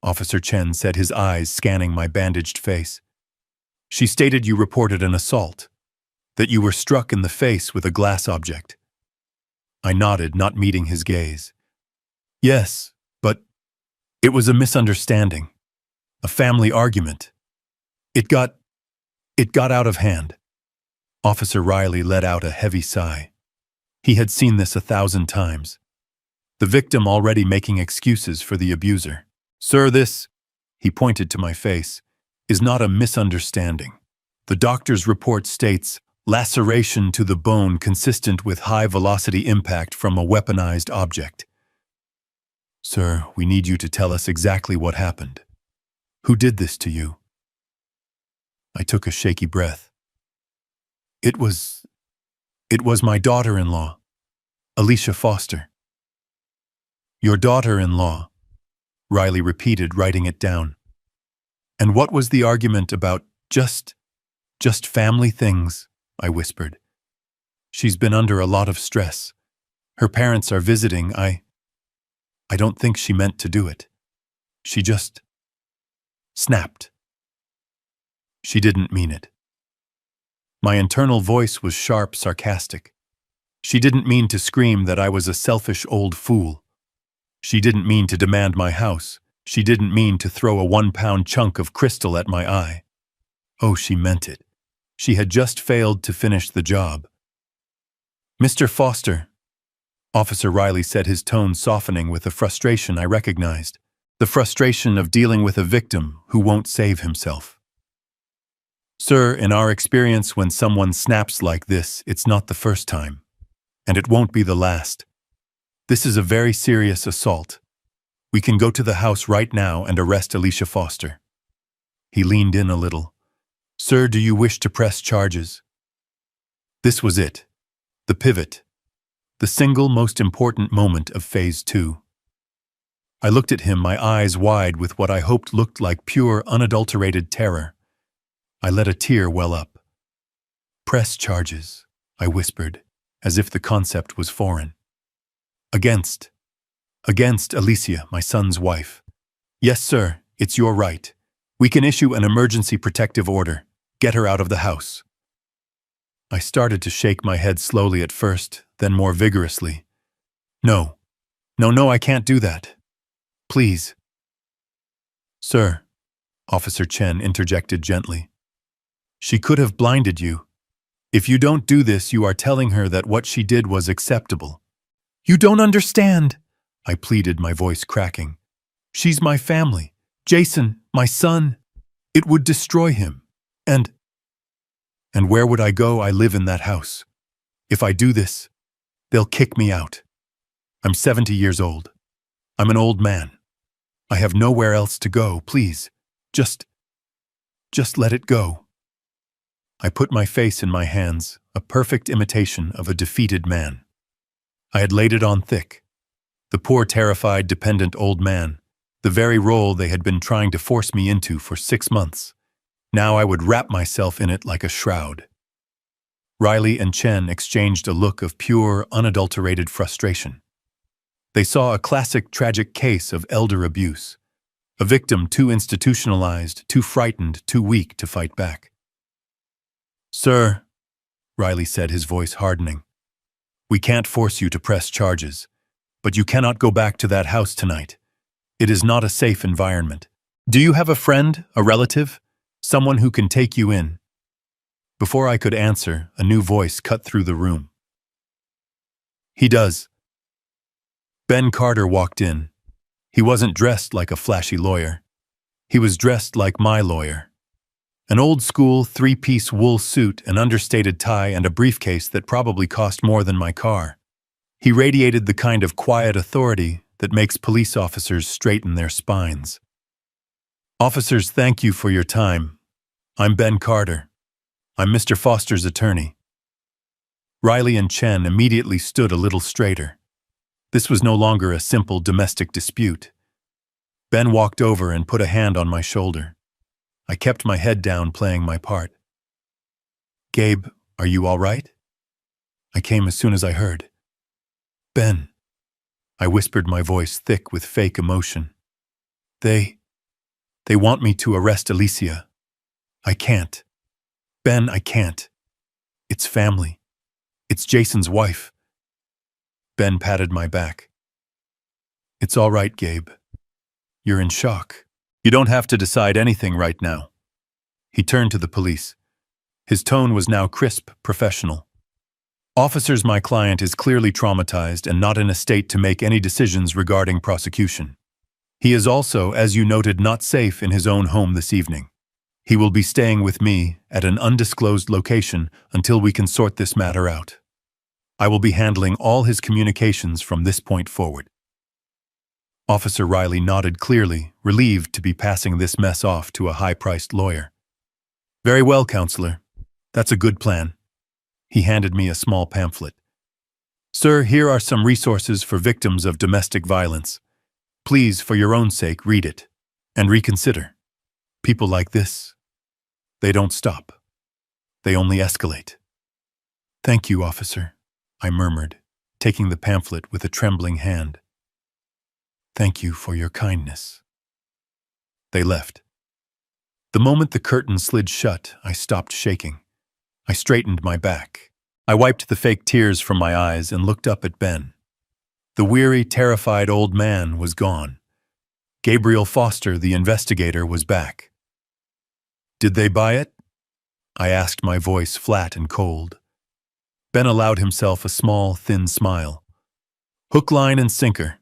Officer Chen said, his eyes scanning my bandaged face. She stated you reported an assault, that you were struck in the face with a glass object. I nodded, not meeting his gaze. Yes, but it was a misunderstanding, a family argument. It got out of hand. Officer Riley let out a heavy sigh. He had seen this 1,000 times. The victim already making excuses for the abuser. Sir, this, he pointed to my face, is not a misunderstanding. The doctor's report states laceration to the bone consistent with high-velocity impact from a weaponized object. Sir, we need you to tell us exactly what happened. Who did this to you? I took a shaky breath. It was my daughter-in-law, Alicia Foster. Your daughter-in-law, Riley repeated, writing it down. And what was the argument about? Just family things, I whispered. She's been under a lot of stress. Her parents are visiting. I don't think she meant to do it. She just snapped. She didn't mean it. My internal voice was sharp, sarcastic. She didn't mean to scream that I was a selfish old fool. She didn't mean to demand my house. She didn't mean to throw a 1-pound chunk of crystal at my eye. Oh, she meant it. She had just failed to finish the job. Mr. Foster, Officer Riley said, his tone softening with the frustration I recognized. The frustration of dealing with a victim who won't save himself. Sir, in our experience, when someone snaps like this, it's not the first time. And it won't be the last. This is a very serious assault. We can go to the house right now and arrest Alicia Foster. He leaned in a little. Sir, do you wish to press charges? This was it. The pivot. The single most important moment of Phase 2. I looked at him, my eyes wide with what I hoped looked like pure, unadulterated terror. I let a tear well up. Press charges, I whispered, as if the concept was foreign. Against Alicia, my son's wife. Yes, sir, it's your right. We can issue an emergency protective order. Get her out of the house. I started to shake my head slowly at first, then more vigorously. No, I can't do that. Please. Sir, Officer Chen interjected gently. She could have blinded you. If you don't do this, you are telling her that what she did was acceptable. You don't understand, I pleaded, my voice cracking. She's my family. Jason, my son. It would destroy him. And where would I go? I live in that house. If I do this, they'll kick me out. I'm 70 years old. I'm an old man. I have nowhere else to go. Please, just let it go. I put my face in my hands, a perfect imitation of a defeated man. I had laid it on thick. The poor, terrified, dependent old man, the very role they had been trying to force me into for 6 months. Now I would wrap myself in it like a shroud. Riley and Chen exchanged a look of pure, unadulterated frustration. They saw a classic, tragic case of elder abuse. A victim too institutionalized, too frightened, too weak to fight back. Sir, Riley said, his voice hardening, we can't force you to press charges, but you cannot go back to that house tonight. It is not a safe environment. Do you have a friend, a relative, someone who can take you in? Before I could answer, a new voice cut through the room. He does. Ben Carter walked in. He wasn't dressed like a flashy lawyer. He was dressed like my lawyer. An old-school 3-piece wool suit, an understated tie, and a briefcase that probably cost more than my car. He radiated the kind of quiet authority that makes police officers straighten their spines. Officers, thank you for your time. I'm Ben Carter. I'm Mr. Foster's attorney. Riley and Chen immediately stood a little straighter. This was no longer a simple domestic dispute. Ben walked over and put a hand on my shoulder. I kept my head down, playing my part. Gabe, are you all right? I came as soon as I heard. Ben, I whispered, my voice thick with fake emotion. They want me to arrest Alicia. I can't. Ben, I can't. It's family. It's Jason's wife. Ben patted my back. It's all right, Gabe. You're in shock. You don't have to decide anything right now. He turned to the police. His tone was now crisp, professional. Officers, my client is clearly traumatized and not in a state to make any decisions regarding prosecution. He is also, as you noted, not safe in his own home this evening. He will be staying with me at an undisclosed location until we can sort this matter out. I will be handling all his communications from this point forward. Officer Riley nodded clearly, relieved to be passing this mess off to a high-priced lawyer. Very well, counselor. That's a good plan. He handed me a small pamphlet. Sir, here are some resources for victims of domestic violence. Please, for your own sake, read it and reconsider. People like this, they don't stop. They only escalate. Thank you, officer, I murmured, taking the pamphlet with a trembling hand. Thank you for your kindness. They left. The moment the curtain slid shut, I stopped shaking. I straightened my back. I wiped the fake tears from my eyes and looked up at Ben. The weary, terrified old man was gone. Gabriel Foster, the investigator, was back. Did they buy it? I asked, my voice flat and cold. Ben allowed himself a small, thin smile. Hook, line, and sinker.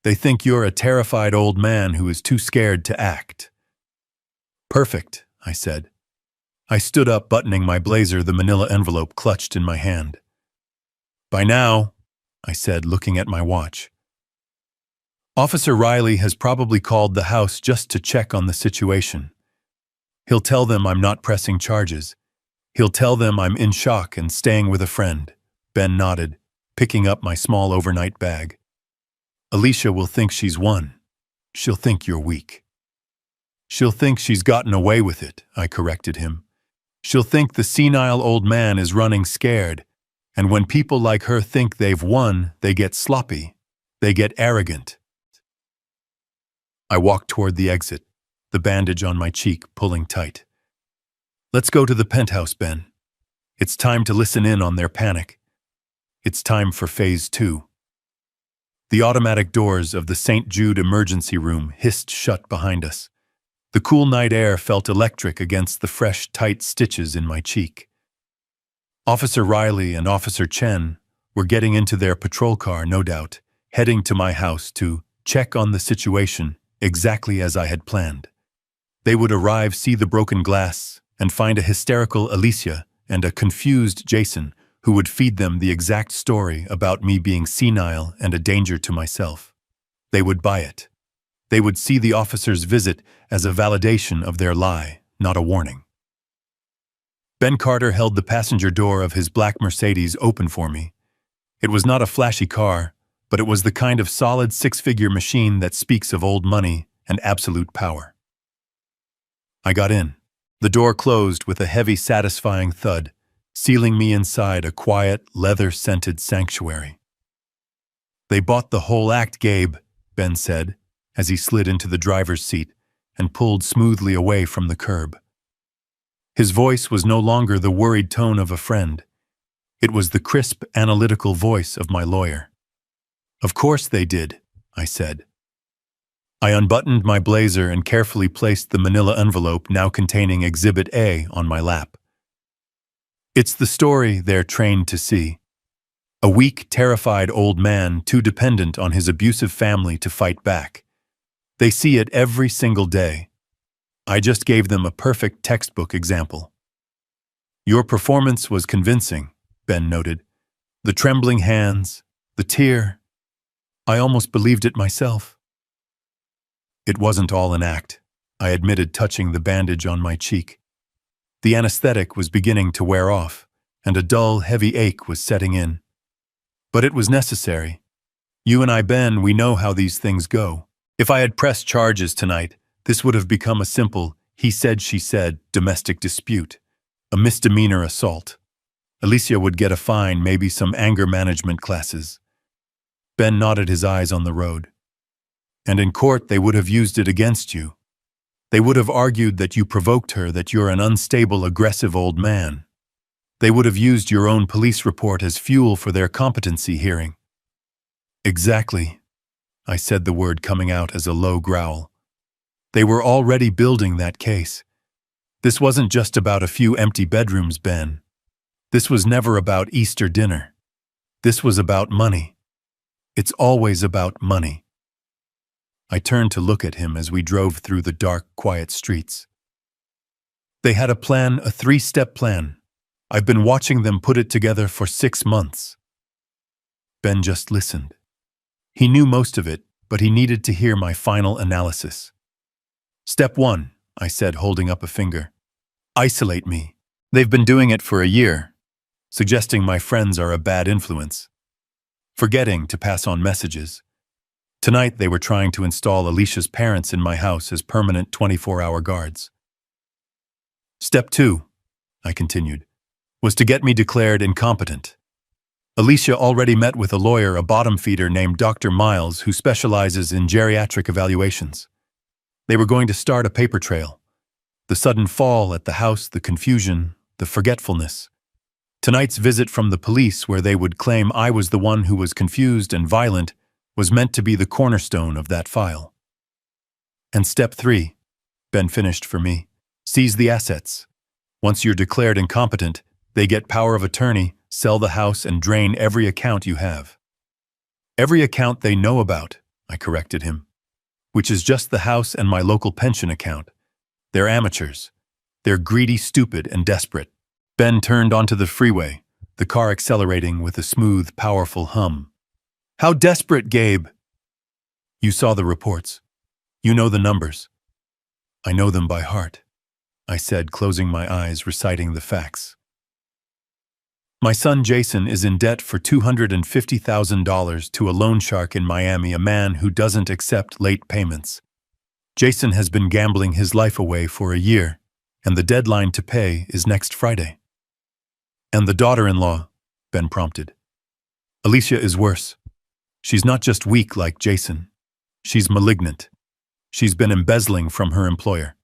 They think you're a terrified old man who is too scared to act. Perfect, I said. I stood up, buttoning my blazer, the manila envelope clutched in my hand. By now, I said, looking at my watch. Officer Riley has probably called the house just to check on the situation. He'll tell them I'm not pressing charges. He'll tell them I'm in shock and staying with a friend. Ben nodded, picking up my small overnight bag. Alicia will think she's won. She'll think you're weak. She'll think she's gotten away with it, I corrected him. She'll think the senile old man is running scared, and when people like her think they've won, they get sloppy. They get arrogant. I walked toward the exit, the bandage on my cheek pulling tight. Let's go to the penthouse, Ben. It's time to listen in on their panic. It's time for Phase 2. The automatic doors of the St. Jude emergency room hissed shut behind us. The cool night air felt electric against the fresh, tight stitches in my cheek. Officer Riley and Officer Chen were getting into their patrol car, no doubt, heading to my house to check on the situation exactly as I had planned. They would arrive, see the broken glass, and find a hysterical Alicia and a confused Jason who would feed them the exact story about me being senile and a danger to myself. They would buy it. They would see the officer's visit as a validation of their lie, not a warning. Ben Carter held the passenger door of his black Mercedes open for me. It was not a flashy car, but it was the kind of solid six-figure machine that speaks of old money and absolute power. I got in. The door closed with a heavy, satisfying thud, sealing me inside a quiet, leather-scented sanctuary. They bought the whole act, Gabe, Ben said, as he slid into the driver's seat and pulled smoothly away from the curb. His voice was no longer the worried tone of a friend. It was the crisp, analytical voice of my lawyer. Of course they did, I said. I unbuttoned my blazer and carefully placed the manila envelope now containing Exhibit A on my lap. It's the story they're trained to see. A weak, terrified old man too dependent on his abusive family to fight back. They see it every single day. I just gave them a perfect textbook example. Your performance was convincing, Ben noted. The trembling hands, the tear. I almost believed it myself. It wasn't all an act, I admitted, touching the bandage on my cheek. The anesthetic was beginning to wear off, and a dull, heavy ache was setting in. But it was necessary. You and I, Ben, we know how these things go. If I had pressed charges tonight, this would have become a simple he said, she said domestic dispute. A misdemeanor assault. Alicia would get a fine, maybe some anger management classes. Ben nodded, his eyes on the road. And in court, they would have used it against you. They would have argued that you provoked her, that you're an unstable, aggressive old man. They would have used your own police report as fuel for their competency hearing. Exactly. I said, the word coming out as a low growl. They were already building that case. This wasn't just about a few empty bedrooms, Ben. This was never about Easter dinner. This was about money. It's always about money. I turned to look at him as we drove through the dark, quiet streets. They had a plan, a 3-step plan. I've been watching them put it together for 6 months. Ben just listened. He knew most of it, but he needed to hear my final analysis. Step 1, I said, holding up a finger. Isolate me. They've been doing it for a year, suggesting my friends are a bad influence, forgetting to pass on messages. Tonight they were trying to install Alicia's parents in my house as permanent 24-hour guards. Step 2, I continued, was to get me declared incompetent. Alicia already met with a lawyer, a bottom feeder named Dr. Miles, who specializes in geriatric evaluations. They were going to start a paper trail. The sudden fall at the house, the confusion, the forgetfulness. Tonight's visit from the police, where they would claim I was the one who was confused and violent, was meant to be the cornerstone of that file. And step 3, Ben finished for me, seize the assets. Once you're declared incompetent, they get power of attorney, sell the house, and drain every account you have. Every account they know about, I corrected him, which is just the house and my local pension account. They're amateurs. They're greedy, stupid, and desperate. Ben turned onto the freeway, the car accelerating with a smooth, powerful hum. How desperate, Gabe! You saw the reports. You know the numbers. I know them by heart, I said, closing my eyes, reciting the facts. My son Jason is in debt for $250,000 to a loan shark in Miami, a man who doesn't accept late payments. Jason has been gambling his life away for a year, and the deadline to pay is next Friday. And the daughter-in-law, Ben prompted. Alicia is worse. She's not just weak like Jason. She's malignant. She's been embezzling from her employer.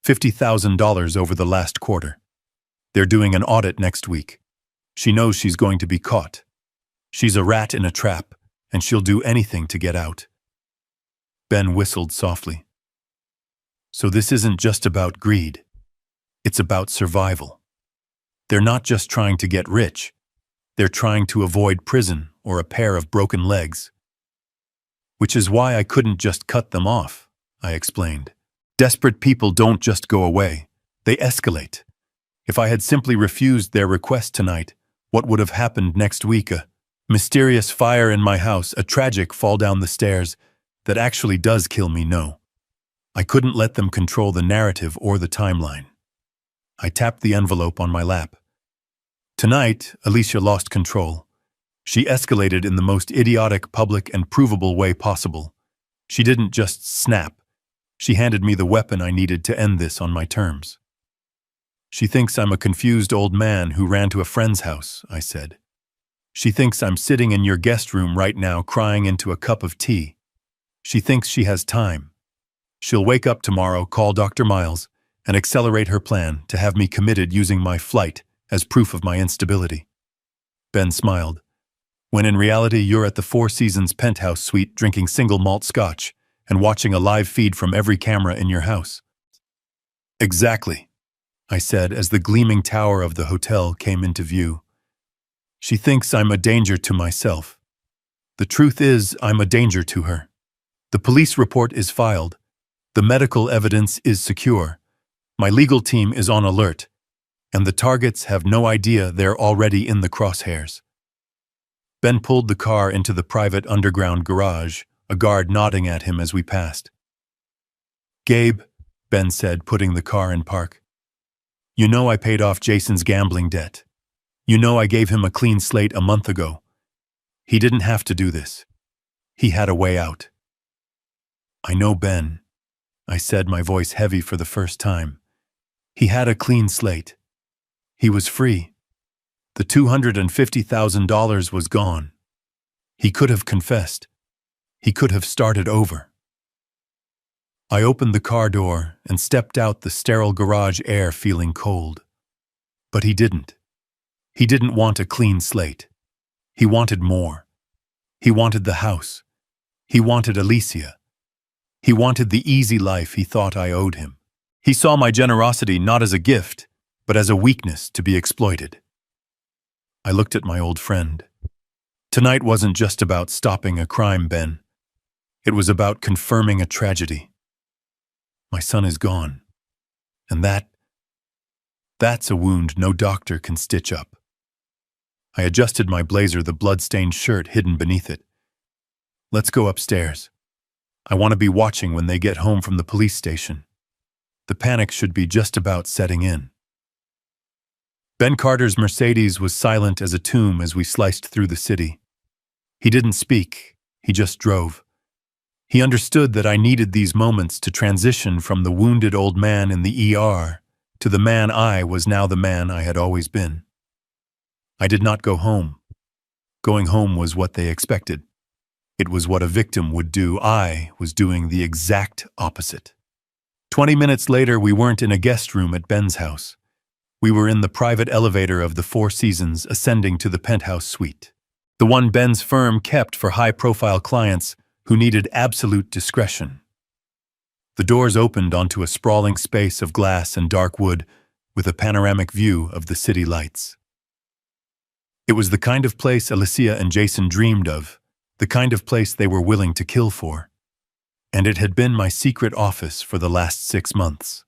$50,000 over the last quarter. They're doing an audit next week. She knows she's going to be caught. She's a rat in a trap, and she'll do anything to get out. Ben whistled softly. So this isn't just about greed. It's about survival. They're not just trying to get rich. They're trying to avoid prison or a pair of broken legs. Which is why I couldn't just cut them off, I explained. Desperate people don't just go away. They escalate. If I had simply refused their request tonight, what would have happened next week? A mysterious fire in my house, a tragic fall down the stairs that actually does kill me, no. I couldn't let them control the narrative or the timeline. I tapped the envelope on my lap. Tonight, Alicia lost control. She escalated in the most idiotic, public, and provable way possible. She didn't just snap. She handed me the weapon I needed to end this on my terms. She thinks I'm a confused old man who ran to a friend's house, I said. She thinks I'm sitting in your guest room right now crying into a cup of tea. She thinks she has time. She'll wake up tomorrow, call Dr. Miles, and accelerate her plan to have me committed using my flight as proof of my instability. Ben smiled. When in reality you're at the Four Seasons penthouse suite drinking single malt scotch and watching a live feed from every camera in your house. Exactly, I said as the gleaming tower of the hotel came into view. She thinks I'm a danger to myself. The truth is, I'm a danger to her. The police report is filed. The medical evidence is secure. My legal team is on alert. And the targets have no idea they're already in the crosshairs. Ben pulled the car into the private underground garage, a guard nodding at him as we passed. Gabe, Ben said, putting the car in park. You know I paid off Jason's gambling debt. You know I gave him a clean slate a month ago. He didn't have to do this. He had a way out. I know, Ben, I said, my voice heavy for the first time. He had a clean slate. He was free. The $250,000 was gone. He could have confessed. He could have started over. I opened the car door and stepped out the sterile garage air feeling cold. But he didn't. He didn't want a clean slate. He wanted more. He wanted the house. He wanted Alicia. He wanted the easy life he thought I owed him. He saw my generosity not as a gift, but as a weakness to be exploited. I looked at my old friend. Tonight wasn't just about stopping a crime, Ben. It was about confirming a tragedy. My son is gone. And that's a wound no doctor can stitch up. I adjusted my blazer, the blood-stained shirt hidden beneath it. Let's go upstairs. I want to be watching when they get home from the police station. The panic should be just about setting in. Ben Carter's Mercedes was silent as a tomb as we sliced through the city. He didn't speak, he just drove. He understood that I needed these moments to transition from the wounded old man in the ER to the man I was now the man I had always been. I did not go home. Going home was what they expected. It was what a victim would do. I was doing the exact opposite. 20 minutes later, we weren't in a guest room at Ben's house. We were in the private elevator of the Four Seasons ascending to the penthouse suite. The one Ben's firm kept for high-profile clients who needed absolute discretion. The doors opened onto a sprawling space of glass and dark wood with a panoramic view of the city lights. It was the kind of place Alicia and Jason dreamed of, the kind of place they were willing to kill for. And it had been my secret office for the last 6 months.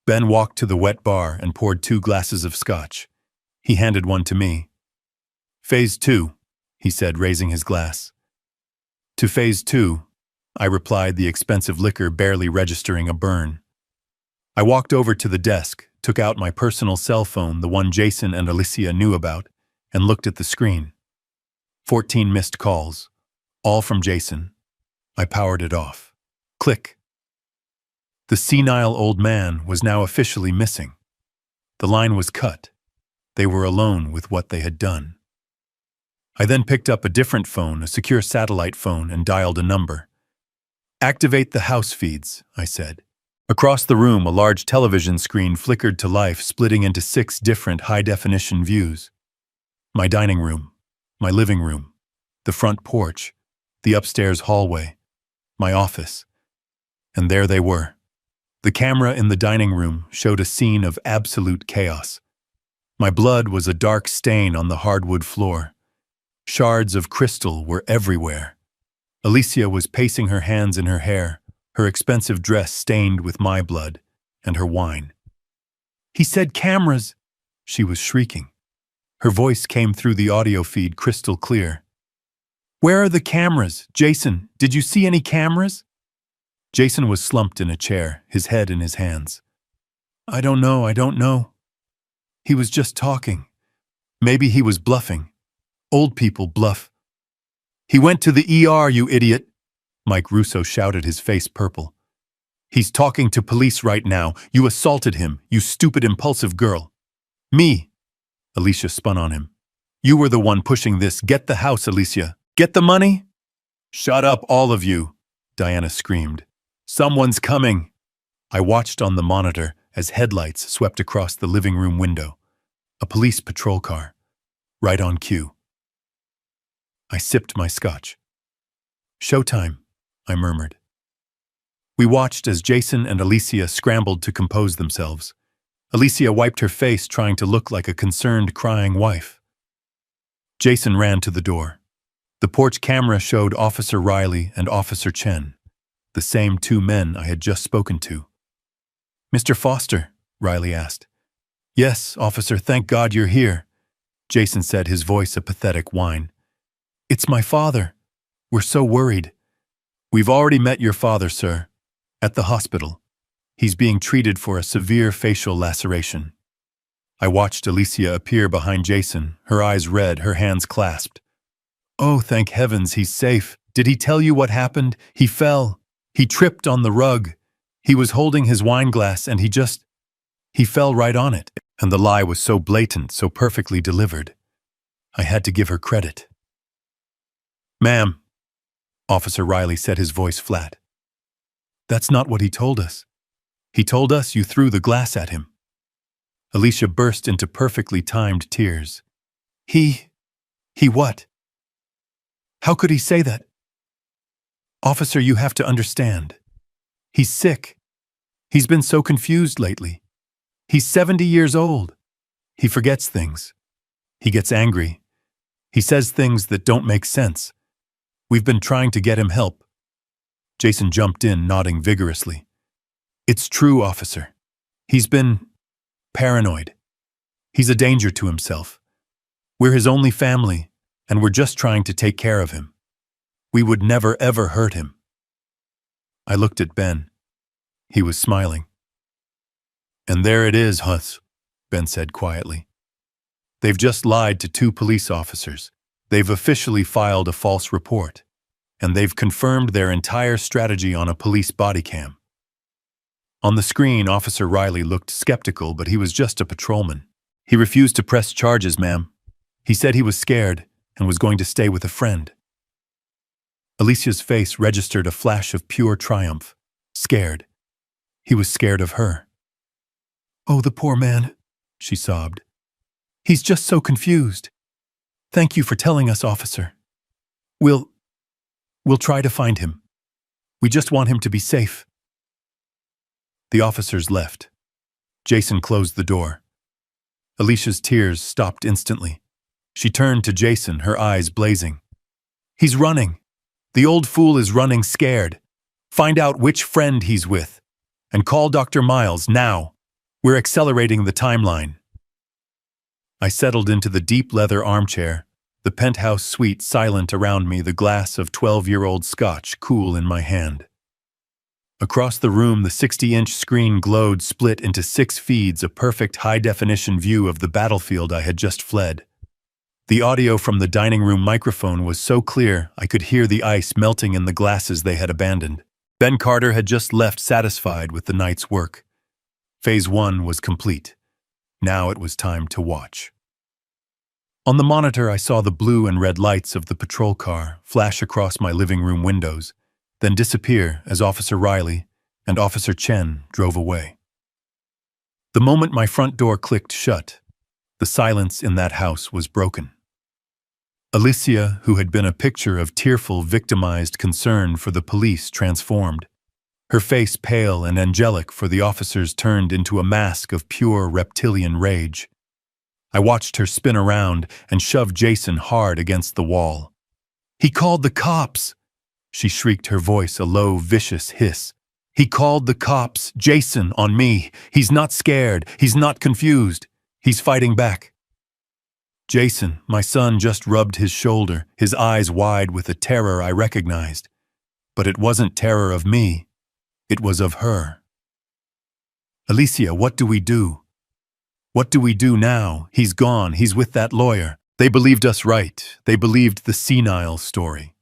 Ben walked to the wet bar and poured 2 glasses of scotch. He handed one to me. "Phase 2, he said, raising his glass. "To phase 2, I replied, the expensive liquor barely registering a burn. I walked over to the desk, took out my personal cell phone, the one Jason and Alicia knew about, and looked at the screen. 14 missed calls, all from Jason. I powered it off. Click. The senile old man was now officially missing. The line was cut. They were alone with what they had done. I then picked up a different phone, a secure satellite phone, and dialed a number. "Activate the house feeds," I said. Across the room, a large television screen flickered to life, splitting into 6 different high-definition views. My dining room, my living room, the front porch, the upstairs hallway, my office. And there they were. The camera in the dining room showed a scene of absolute chaos. My blood was a dark stain on the hardwood floor. Shards of crystal were everywhere. Alicia was pacing her hands in her hair, her expensive dress stained with my blood and her wine. "He said cameras!" She was shrieking. Her voice came through the audio feed crystal clear. "Where are the cameras? Jason, did you see any cameras?" Jason was slumped in a chair, his head in his hands. I don't know. He was just talking. Maybe he was bluffing. Old people bluff. He went to the ER, you idiot!" Mike Russo shouted, his face purple. "He's talking to police right now. You assaulted him, you stupid, impulsive girl." "Me?" Alicia spun on him. "You were the one pushing this. Get the house, Alicia. Get the money?" "Shut up, all of you," Diana screamed. "Someone's coming." I watched on the monitor as headlights swept across the living room window. A police patrol car. Right on cue. I sipped my scotch. "Showtime," I murmured. We watched as Jason and Alicia scrambled to compose themselves. Alicia wiped her face, trying to look like a concerned, crying wife. Jason ran to the door. The porch camera showed Officer Riley and Officer Chen, the same 2 men I had just spoken to. "Mr. Foster?" Riley asked. "Yes, officer, thank God you're here," Jason said, his voice a pathetic whine. "It's my father. We're so worried." "We've already met your father, sir. At the hospital. He's being treated for a severe facial laceration." I watched Alicia appear behind Jason, her eyes red, her hands clasped. "Oh, thank heavens, he's safe. Did he tell you what happened? He fell. He tripped on the rug. He was holding his wine glass and he fell right on it." And the lie was so blatant, so perfectly delivered. I had to give her credit. "Ma'am," Officer Riley said, his voice flat. "That's not what he told us. He told us you threw the glass at him." Alicia burst into perfectly timed tears. He what? How could he say that? Officer, you have to understand. He's sick. He's been so confused lately. He's 70 years old. He forgets things. He gets angry. He says things that don't make sense. We've been trying to get him help." Jason jumped in, nodding vigorously. "It's true, officer. He's been paranoid. He's a danger to himself. We're his only family, and we're just trying to take care of him. We would never ever hurt him." I looked at Ben. He was smiling. "And there it is, Huss," Ben said quietly. "They've just lied to 2 police officers. They've officially filed a false report. And they've confirmed their entire strategy on a police body cam." On the screen, Officer Riley looked skeptical, but he was just a patrolman. "He refused to press charges, ma'am. He said he was scared and was going to stay with a friend." Alicia's face registered a flash of pure triumph. Scared. He was scared of her. "Oh, the poor man," she sobbed. "He's just so confused. Thank you for telling us, officer. We'll try to find him. We just want him to be safe." The officers left. Jason closed the door. Alicia's tears stopped instantly. She turned to Jason, her eyes blazing. "He's running. The old fool is running scared. Find out which friend he's with. And call Dr. Miles now. We're accelerating the timeline." I settled into the deep leather armchair, the penthouse suite silent around me, the glass of 12-year-old scotch cool in my hand. Across the room, the 60-inch screen glowed, split into 6 feeds, a perfect high-definition view of the battlefield I had just fled. The audio from the dining room microphone was so clear I could hear the ice melting in the glasses they had abandoned. Ben Carter had just left, satisfied with the night's work. Phase 1 was complete. Now it was time to watch. On the monitor, I saw the blue and red lights of the patrol car flash across my living room windows, then disappear as Officer Riley and Officer Chen drove away. The moment my front door clicked shut, the silence in that house was broken. Alicia, who had been a picture of tearful, victimized concern for the police, transformed. Her face pale and angelic for the officers turned into a mask of pure reptilian rage. I watched her spin around and shove Jason hard against the wall. "He called the cops!" She shrieked, her voice a low, vicious hiss. "He called the cops, Jason, on me. He's not scared. He's not confused. He's fighting back." Jason, my son, just rubbed his shoulder, his eyes wide with a terror I recognized. But it wasn't terror of me. It was of her. "Alicia, what do we do? What do we do now? He's gone. He's with that lawyer. They believed us right. They believed the senile story."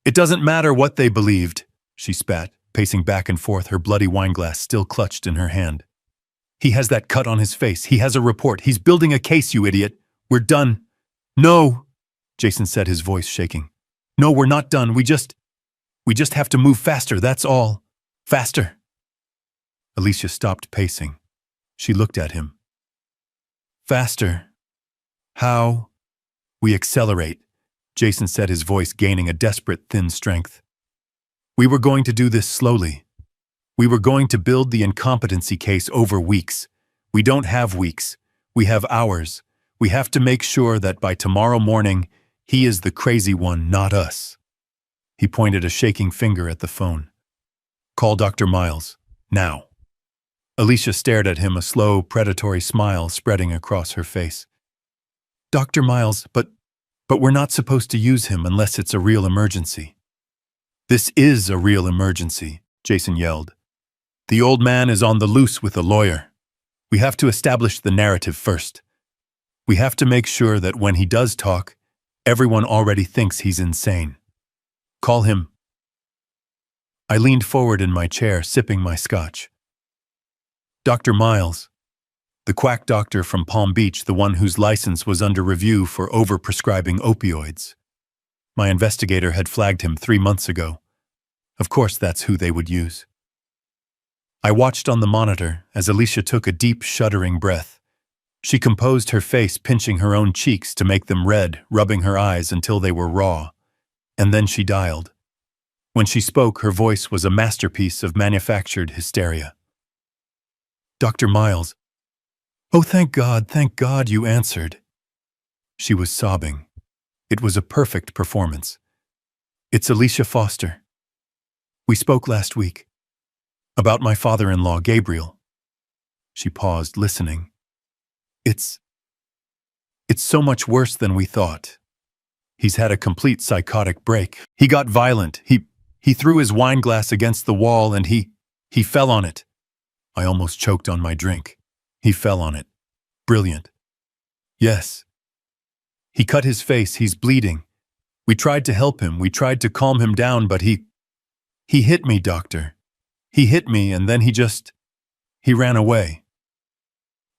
"It doesn't matter what they believed," she spat, pacing back and forth, her bloody wineglass still clutched in her hand. "He has that cut on his face. He has a report. He's building a case, you idiot. We're done." "No," Jason said, his voice shaking. "No, we're not done. We just have to move faster, that's all. Faster." Alicia stopped pacing. She looked at him. "Faster? How?" "We accelerate," Jason said, his voice gaining a desperate, thin strength. "We were going to do this slowly. We were going to build the incompetency case over weeks. We don't have weeks. We have hours. We have to make sure that by tomorrow morning, he is the crazy one, not us." He pointed a shaking finger at the phone. "Call Dr. Miles, now." Alicia stared at him, a slow, predatory smile spreading across her face. "Dr. Miles, but we're not supposed to use him unless it's a real emergency." "This is a real emergency," Jason yelled. "The old man is on the loose with a lawyer. We have to establish the narrative first. We have to make sure that when he does talk, everyone already thinks he's insane. Call him." I leaned forward in my chair, sipping my scotch. "Dr. Miles." The quack doctor from Palm Beach, the one whose license was under review for overprescribing opioids. My investigator had flagged him 3 months ago. Of course, that's who they would use. I watched on the monitor as Alicia took a deep, shuddering breath. She composed her face, pinching her own cheeks to make them red, rubbing her eyes until they were raw. And then she dialed. When she spoke, her voice was a masterpiece of manufactured hysteria. "Dr. Miles. Oh, thank God you answered." She was sobbing. It was a perfect performance. "It's Alicia Foster. We spoke last week. About my father-in-law, Gabriel." She paused, listening. It's so much worse than we thought. He's had a complete psychotic break. He got violent. He threw his wine glass against the wall and he fell on it." I almost choked on my drink. "He fell on it. Brilliant." "Yes. He cut his face. He's bleeding. We tried to help him. We tried to calm him down, but he hit me, doctor. He hit me and then he ran away."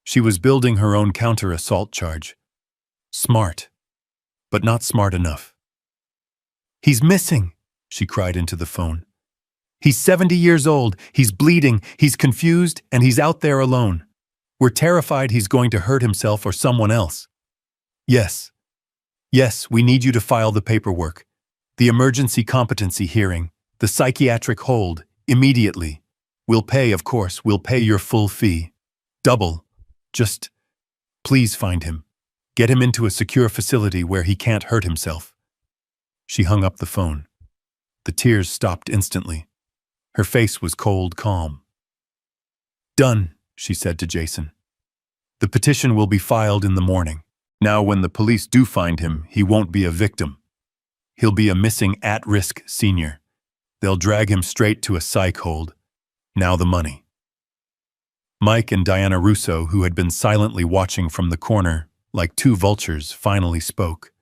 She was building her own counter-assault charge. Smart, but not smart enough. "He's missing," she cried into the phone. "He's 70 years old, he's bleeding, he's confused, and he's out there alone. We're terrified he's going to hurt himself or someone else." Yes, we need you to file the paperwork. The emergency competency hearing, the psychiatric hold, immediately. We'll pay, of course, we'll pay your full fee. Double. Just, please find him. Get him into a secure facility where he can't hurt himself." She hung up the phone. The tears stopped instantly. Her face was cold calm. "Done," she said to Jason. "The petition will be filed in the morning. Now when the police do find him, he won't be a victim. He'll be a missing at-risk senior. They'll drag him straight to a psych hold. Now the money." Mike and Diana Russo, who had been silently watching from the corner, like two vultures, finally spoke.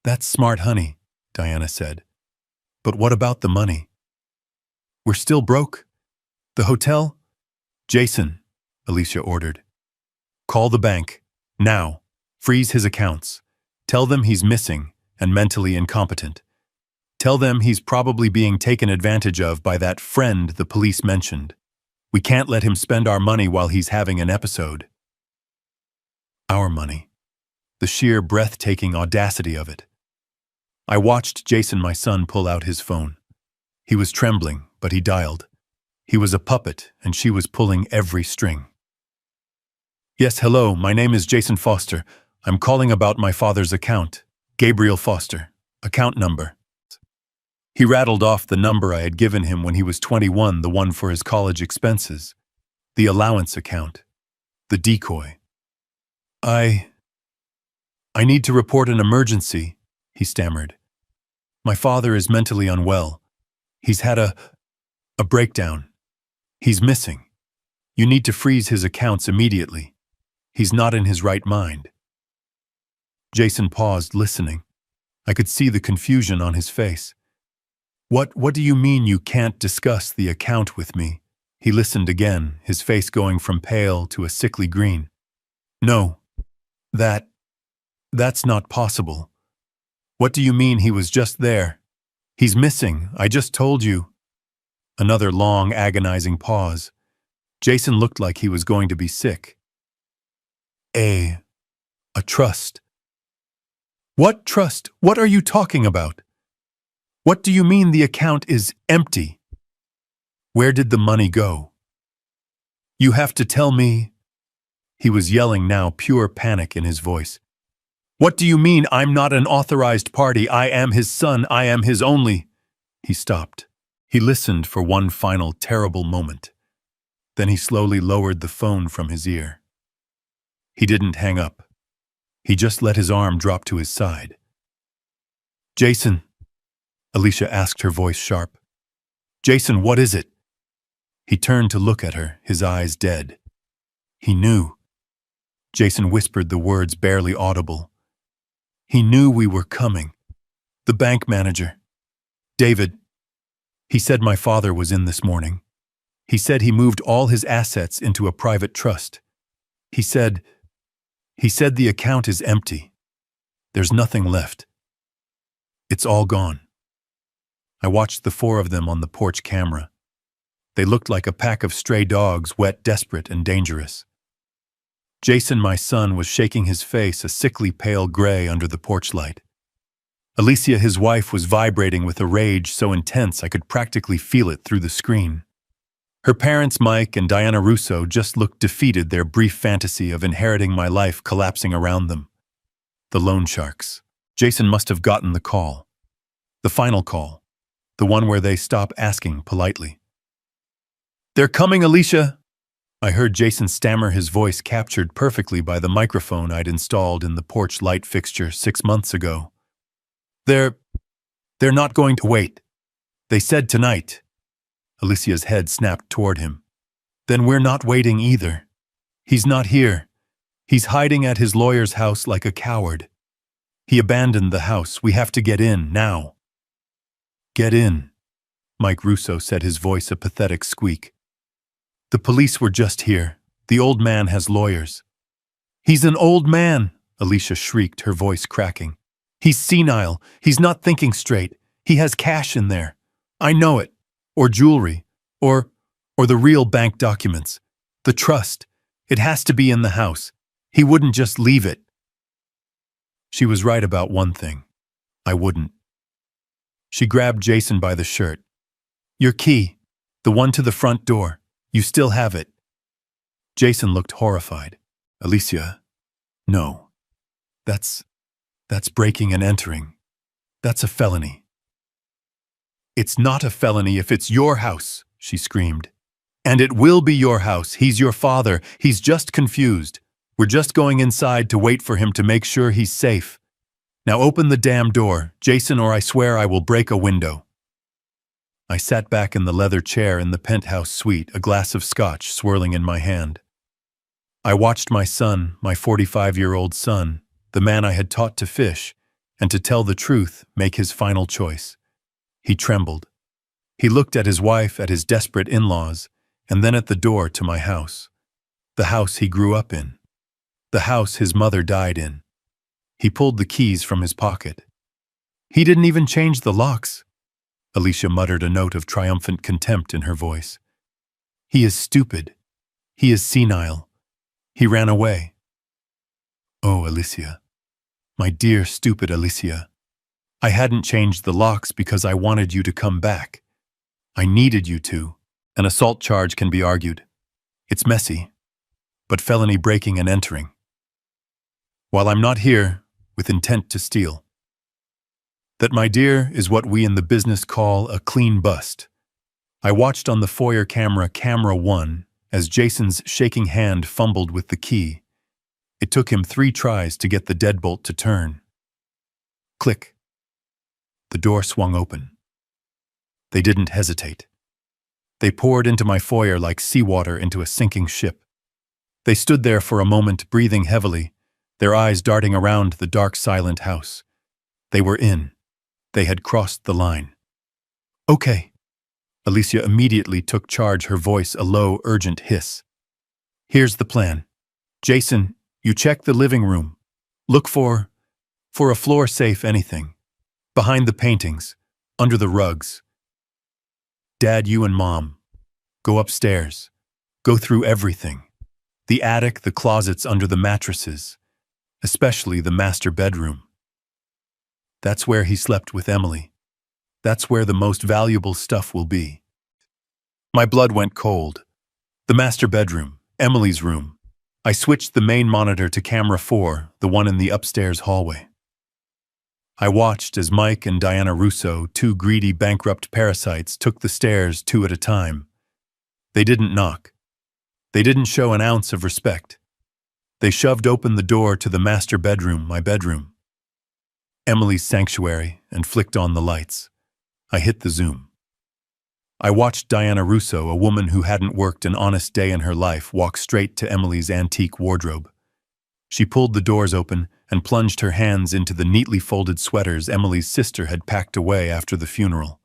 "That's smart, honey," Diana said. "But what about the money? We're still broke? The hotel?" "Jason," Alicia ordered. "Call the bank. Now. Freeze his accounts. Tell them he's missing and mentally incompetent. Tell them he's probably being taken advantage of by that friend the police mentioned. We can't let him spend our money while he's having an episode." Our money. The sheer breathtaking audacity of it. I watched Jason, my son, pull out his phone. He was trembling, but he dialed. He was a puppet, and she was pulling every string. "Yes, hello, my name is Jason Foster. I'm calling about my father's account. Gabriel Foster. Account number." He rattled off the number I had given him when he was 21, the one for his college expenses. The allowance account. The decoy. I need to report an emergency," he stammered. "My father is mentally unwell. He's had a breakdown. He's missing. You need to freeze his accounts immediately. He's not in his right mind." Jason paused, listening. I could see the confusion on his face. What do you mean you can't discuss the account with me?" He listened again, his face going from pale to a sickly green. "No, that's not possible. What do you mean he was just there? He's missing, I just told you." Another long, agonizing pause. Jason looked like he was going to be sick. A trust. What trust? What are you talking about? What do you mean the account is empty? Where did the money go? You have to tell me." He was yelling now, pure panic in his voice. "What do you mean I'm not an authorized party? I am his son. I am his only." He stopped. He listened for one final terrible moment. Then he slowly lowered the phone from his ear. He didn't hang up. He just let his arm drop to his side. "Jason," Alicia asked, her voice sharp. "Jason, what is it?" He turned to look at her, his eyes dead. He knew. Jason whispered the words barely audible. "He knew we were coming. The bank manager. David. He said my father was in this morning. He said he moved all his assets into a private trust. He said, the account is empty. There's nothing left. It's all gone. I watched the four of them on the porch camera. They looked like a pack of stray dogs, wet, desperate, and dangerous. Jason, my son, was shaking his face a sickly pale gray under the porch light. Alicia, his wife, was vibrating with a rage so intense I could practically feel it through the screen. Her parents, Mike and Diana Russo, just looked defeated, their brief fantasy of inheriting my life collapsing around them. The loan sharks. Jason must have gotten the call. The final call. The one where they stop asking politely. "They're coming, Alicia!" I heard Jason stammer, his voice captured perfectly by the microphone I'd installed in the porch light fixture 6 months ago. They're not going to wait. They said tonight." Alicia's head snapped toward him. "Then we're not waiting either. He's not here. He's hiding at his lawyer's house like a coward. He abandoned the house. We have to get in, now." "Get in," Mike Russo said, his voice a pathetic squeak. "The police were just here. The old man has lawyers." "He's an old man," Alicia shrieked, her voice cracking. "He's senile. He's not thinking straight. He has cash in there. I know it. Or jewelry. Or the real bank documents. The trust. It has to be in the house. He wouldn't just leave it." She was right about one thing. I wouldn't. She grabbed Jason by the shirt. "Your key. The one to the front door. You still have it." Jason looked horrified. "Alicia, no. That's breaking and entering. That's a felony." "It's not a felony if it's your house," she screamed. "And it will be your house. He's your father. He's just confused. We're just going inside to wait for him to make sure he's safe. Now open the damn door, Jason, or I swear I will break a window." I sat back in the leather chair in the penthouse suite, a glass of scotch swirling in my hand. I watched my son, my 45-year-old son, the man I had taught to fish, and to tell the truth, make his final choice. He trembled. He looked at his wife, at his desperate in-laws, and then at the door to my house. The house he grew up in. The house his mother died in. He pulled the keys from his pocket. "He didn't even change the locks." Alicia muttered, a note of triumphant contempt in her voice. "He is stupid. He is senile. He ran away." "Oh, Alicia. My dear, stupid Alicia. I hadn't changed the locks because I wanted you to come back. I needed you to. An assault charge can be argued. It's messy. But felony breaking and entering. While I'm not here, with intent to steal. That, my dear, is what we in the business call a clean bust. I watched on the foyer camera, camera 1, as Jason's shaking hand fumbled with the key. It took him 3 tries to get the deadbolt to turn. Click. The door swung open. They didn't hesitate. They poured into my foyer like seawater into a sinking ship. They stood there for a moment, breathing heavily, their eyes darting around the dark, silent house. They were in. They had crossed the line. "Okay." Alicia immediately took charge, her voice a low, urgent hiss. "Here's the plan. Jason, you check the living room. Look for a floor safe, anything. Behind the paintings, under the rugs. Dad, you and Mom, go upstairs. Go through everything. The attic, the closets under the mattresses, especially the master bedroom. That's where he slept with Emily. That's where the most valuable stuff will be." My blood went cold. The master bedroom, Emily's room. I switched the main monitor to camera 4, the one in the upstairs hallway. I watched as Mike and Diana Russo, 2 greedy, bankrupt parasites, took the stairs 2 at a time. They didn't knock. They didn't show an ounce of respect. They shoved open the door to the master bedroom, my bedroom. Emily's sanctuary, and flicked on the lights. I hit the zoom. I watched Diana Russo, a woman who hadn't worked an honest day in her life, walk straight to Emily's antique wardrobe. She pulled the doors open and plunged her hands into the neatly folded sweaters Emily's sister had packed away after the funeral.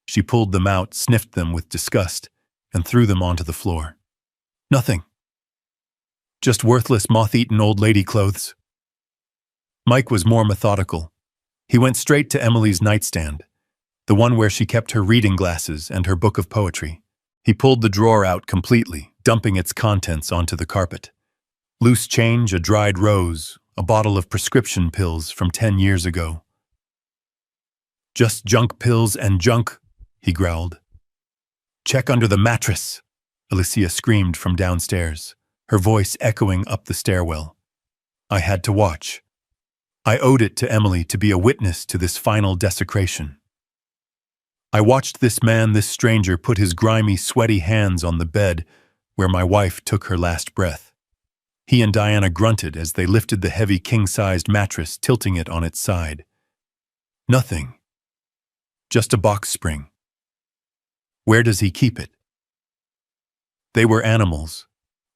She pulled them out, sniffed them with disgust, and threw them onto the floor. "Nothing." Just worthless, moth-eaten old lady clothes. Mike was more methodical. He went straight to Emily's nightstand, the one where she kept her reading glasses and her book of poetry. He pulled the drawer out completely, dumping its contents onto the carpet. Loose change, a dried rose, a bottle of prescription pills from 10 years ago. Just junk pills and junk, he growled. Check under the mattress, Alicia screamed from downstairs, her voice echoing up the stairwell. I had to watch. I owed it to Emily to be a witness to this final desecration. I watched this man, this stranger, put his grimy, sweaty hands on the bed where my wife took her last breath. He and Diana grunted as they lifted the heavy king-sized mattress, tilting it on its side. Nothing. Just a box spring. Where does he keep it? They were animals.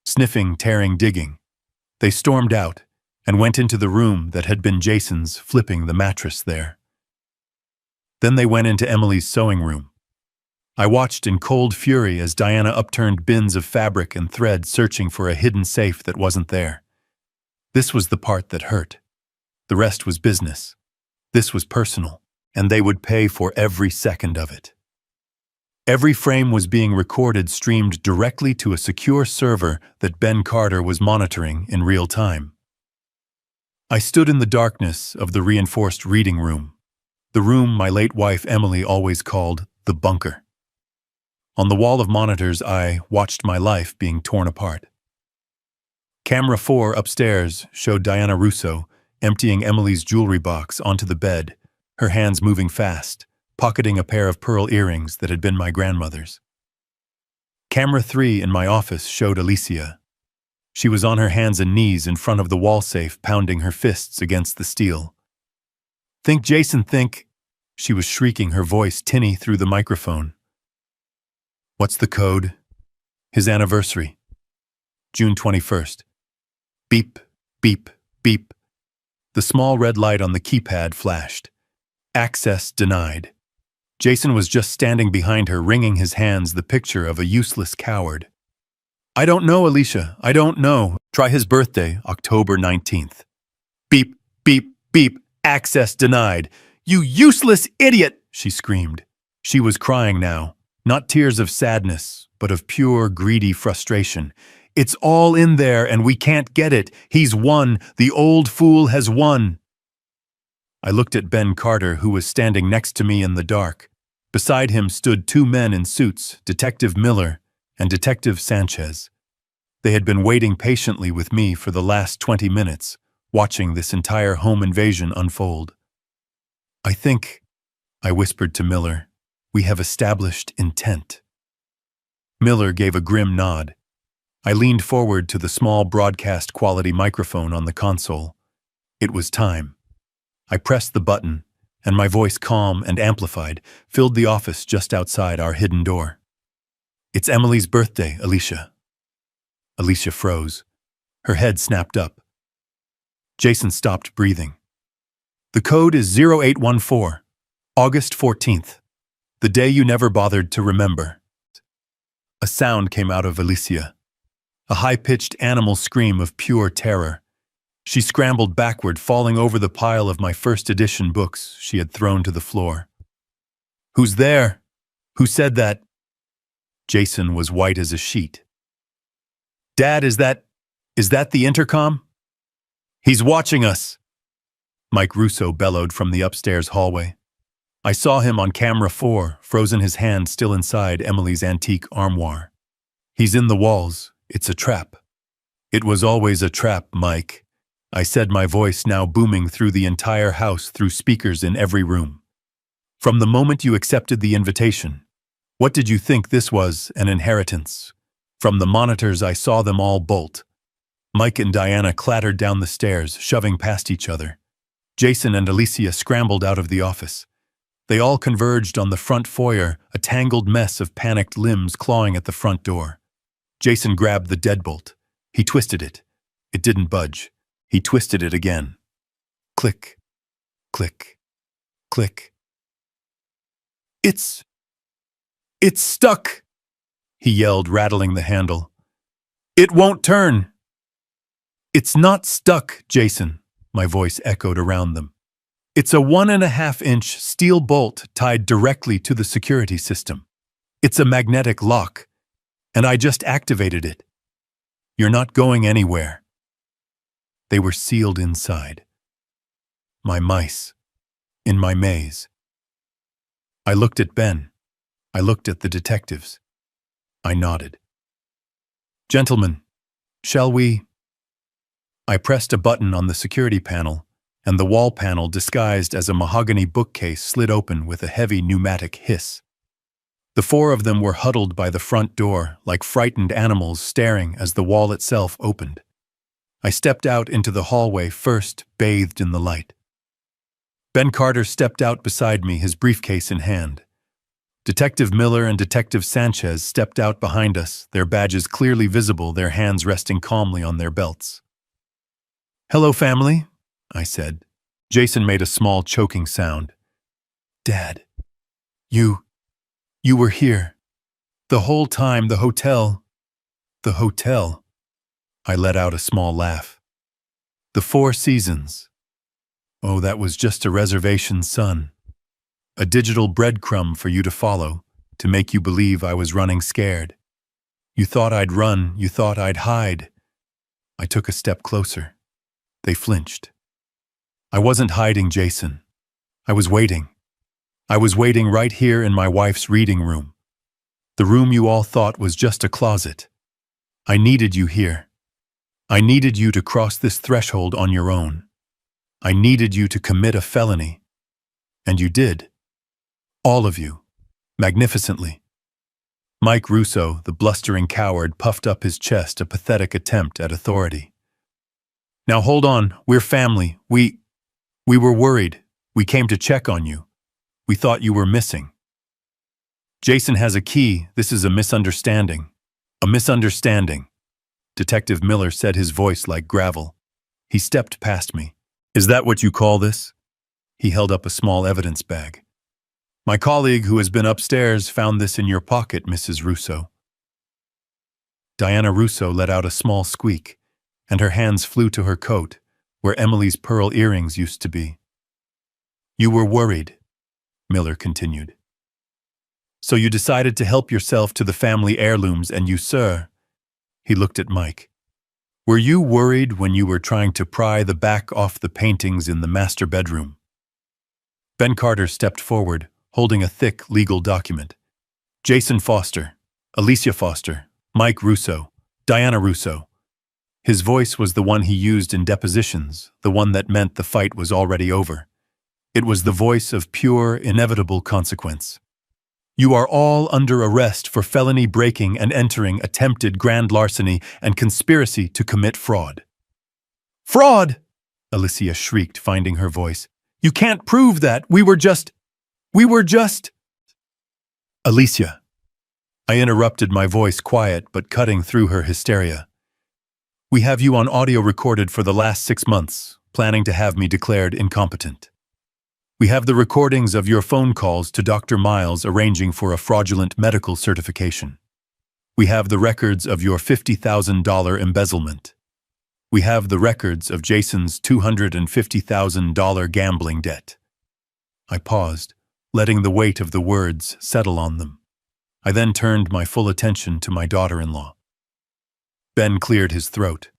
Sniffing, tearing, digging. They stormed out and went into the room that had been Jason's, flipping the mattress there. Then they went into Emily's sewing room. I watched in cold fury as Diana upturned bins of fabric and thread, searching for a hidden safe that wasn't there. This was the part that hurt. The rest was business. This was personal, and they would pay for every second of it. Every frame was being recorded, streamed directly to a secure server that Ben Carter was monitoring in real time. I stood in the darkness of the reinforced reading room, the room my late wife Emily always called the bunker. On the wall of monitors, I watched my life being torn apart. Camera 4 upstairs showed Diana Russo emptying Emily's jewelry box onto the bed, her hands moving fast, pocketing a pair of pearl earrings that had been my grandmother's. Camera 3 in my office showed Alicia. She was on her hands and knees in front of the wall safe, pounding her fists against the steel. Think, Jason, think, she was shrieking, her voice tinny through the microphone. What's the code? His anniversary. June 21st. Beep, beep, beep. The small red light on the keypad flashed. Access denied. Jason was just standing behind her, wringing his hands, the picture of a useless coward. I don't know, Alicia. I don't know. Try his birthday, October 19th. Beep, beep, beep. Access denied. You useless idiot, she screamed. She was crying now, not tears of sadness, but of pure, greedy frustration. It's all in there and we can't get it. He's won. The old fool has won. I looked at Ben Carter, who was standing next to me in the dark. Beside him stood two men in suits, Detective Miller and Detective Sanchez. They had been waiting patiently with me for the last 20 minutes, watching this entire home invasion unfold. I think, I whispered to Miller, we have established intent. Miller gave a grim nod. I leaned forward to the small broadcast-quality microphone on the console. It was time. I pressed the button, and my voice, calm and amplified, filled the office just outside our hidden door. It's Emily's birthday, Alicia. Alicia froze. Her head snapped up. Jason stopped breathing. The code is 0814, August 14th, the day you never bothered to remember. A sound came out of Alicia, a high-pitched animal scream of pure terror. She scrambled backward, falling over the pile of my first edition books she had thrown to the floor. Who's there? Who said that? Jason was white as a sheet. Dad, is that the intercom? He's watching us, Mike Russo bellowed from the upstairs hallway. I saw him on camera 4, frozen, his hand still inside Emily's antique armoire. He's in the walls. It's a trap. It was always a trap, Mike, I said, my voice now booming through the entire house, through speakers in every room. From the moment you accepted the invitation, what did you think this was, an inheritance? From the monitors I saw them all bolt. Mike and Diana clattered down the stairs, shoving past each other. Jason and Alicia scrambled out of the office. They all converged on the front foyer, a tangled mess of panicked limbs clawing at the front door. Jason grabbed the deadbolt. He twisted it. It didn't budge. He twisted it again. Click, click, click. It's stuck, he yelled, rattling the handle. It won't turn. It's not stuck, Jason, my voice echoed around them. It's a 1.5-inch steel bolt tied directly to the security system. It's a magnetic lock, and I just activated it. You're not going anywhere. They were sealed inside. My mice, in my maze. I looked at Ben. I looked at the detectives. I nodded. Gentlemen, shall we? I pressed a button on the security panel, and the wall panel disguised as a mahogany bookcase slid open with a heavy pneumatic hiss. The four of them were huddled by the front door like frightened animals staring as the wall itself opened. I stepped out into the hallway first, bathed in the light. Ben Carter stepped out beside me, his briefcase in hand. Detective Miller and Detective Sanchez stepped out behind us, their badges clearly visible, their hands resting calmly on their belts. "Hello, family," I said. Jason made a small choking sound. "Dad, you were here. The whole time, the hotel. I let out a small laugh. "The Four Seasons. Oh, that was just a reservation, son. A digital breadcrumb for you to follow, to make you believe I was running scared. You thought I'd run, you thought I'd hide." I took a step closer. They flinched. "I wasn't hiding, Jason. I was waiting. I was waiting right here in my wife's reading room. The room you all thought was just a closet. I needed you here. I needed you to cross this threshold on your own. I needed you to commit a felony. And you did. All of you. Magnificently." Mike Russo, the blustering coward, puffed up his chest, a pathetic attempt at authority. "Now hold on, we're family. We were worried. We came to check on you. We thought you were missing." "Jason has a key. This is a misunderstanding." "A misunderstanding," Detective Miller said, his voice like gravel. He stepped past me. "Is that what you call this?" He held up a small evidence bag. "My colleague who has been upstairs found this in your pocket, Mrs. Russo." Diana Russo let out a small squeak, and her hands flew to her coat, where Emily's pearl earrings used to be. "You were worried," Miller continued. "So you decided to help yourself to the family heirlooms, and you, sir," he looked at Mike. "Were you worried when you were trying to pry the back off the paintings in the master bedroom?" Ben Carter stepped forward, holding a thick legal document. "Jason Foster, Alicia Foster, Mike Russo, Diana Russo." His voice was the one he used in depositions, the one that meant the fight was already over. It was the voice of pure, inevitable consequence. "You are all under arrest for felony breaking and entering, attempted grand larceny, and conspiracy to commit fraud." "Fraud!" Alicia shrieked, finding her voice. "You can't prove that. We were just... "Alicia." I interrupted, my voice quiet but cutting through her hysteria. "We have you on audio recorded for the last 6 months, planning to have me declared incompetent. We have the recordings of your phone calls to Dr. Miles arranging for a fraudulent medical certification. We have the records of your $50,000 embezzlement. We have the records of Jason's $250,000 gambling debt." I paused, letting the weight of the words settle on them. I then turned my full attention to my daughter-in-law. Ben cleared his throat.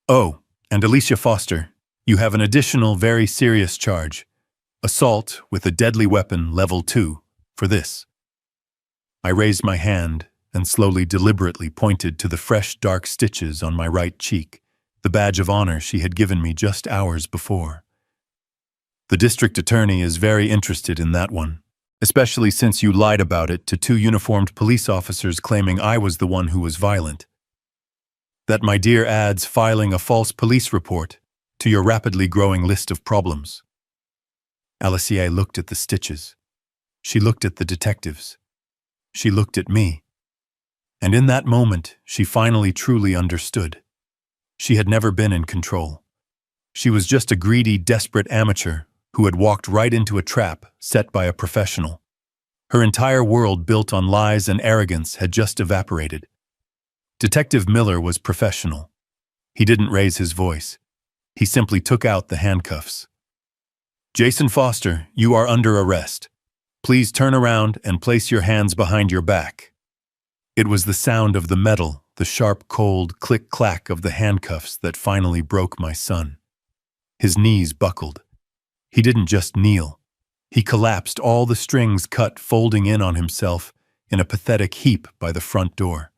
"Oh, and Alicia Foster, you have an additional very serious charge. Assault with a deadly weapon level 2 for this." I raised my hand and slowly, deliberately pointed to the fresh, dark stitches on my right cheek, the badge of honor she had given me just hours before. "The district attorney is very interested in that one, especially since you lied about it to 2 uniformed police officers claiming I was the one who was violent. That, my dear, adds filing a false police report to your rapidly growing list of problems." Alicia looked at the stitches. She looked at the detectives. She looked at me. And in that moment, she finally truly understood. She had never been in control. She was just a greedy, desperate amateur who had walked right into a trap set by a professional. Her entire world built on lies and arrogance had just evaporated. Detective Miller was professional. He didn't raise his voice. He simply took out the handcuffs. "Jason Foster, you are under arrest. Please turn around and place your hands behind your back." It was the sound of the metal, the sharp, cold click-clack of the handcuffs that finally broke my son. His knees buckled. He didn't just kneel. He collapsed, all the strings cut, folding in on himself in a pathetic heap by the front door.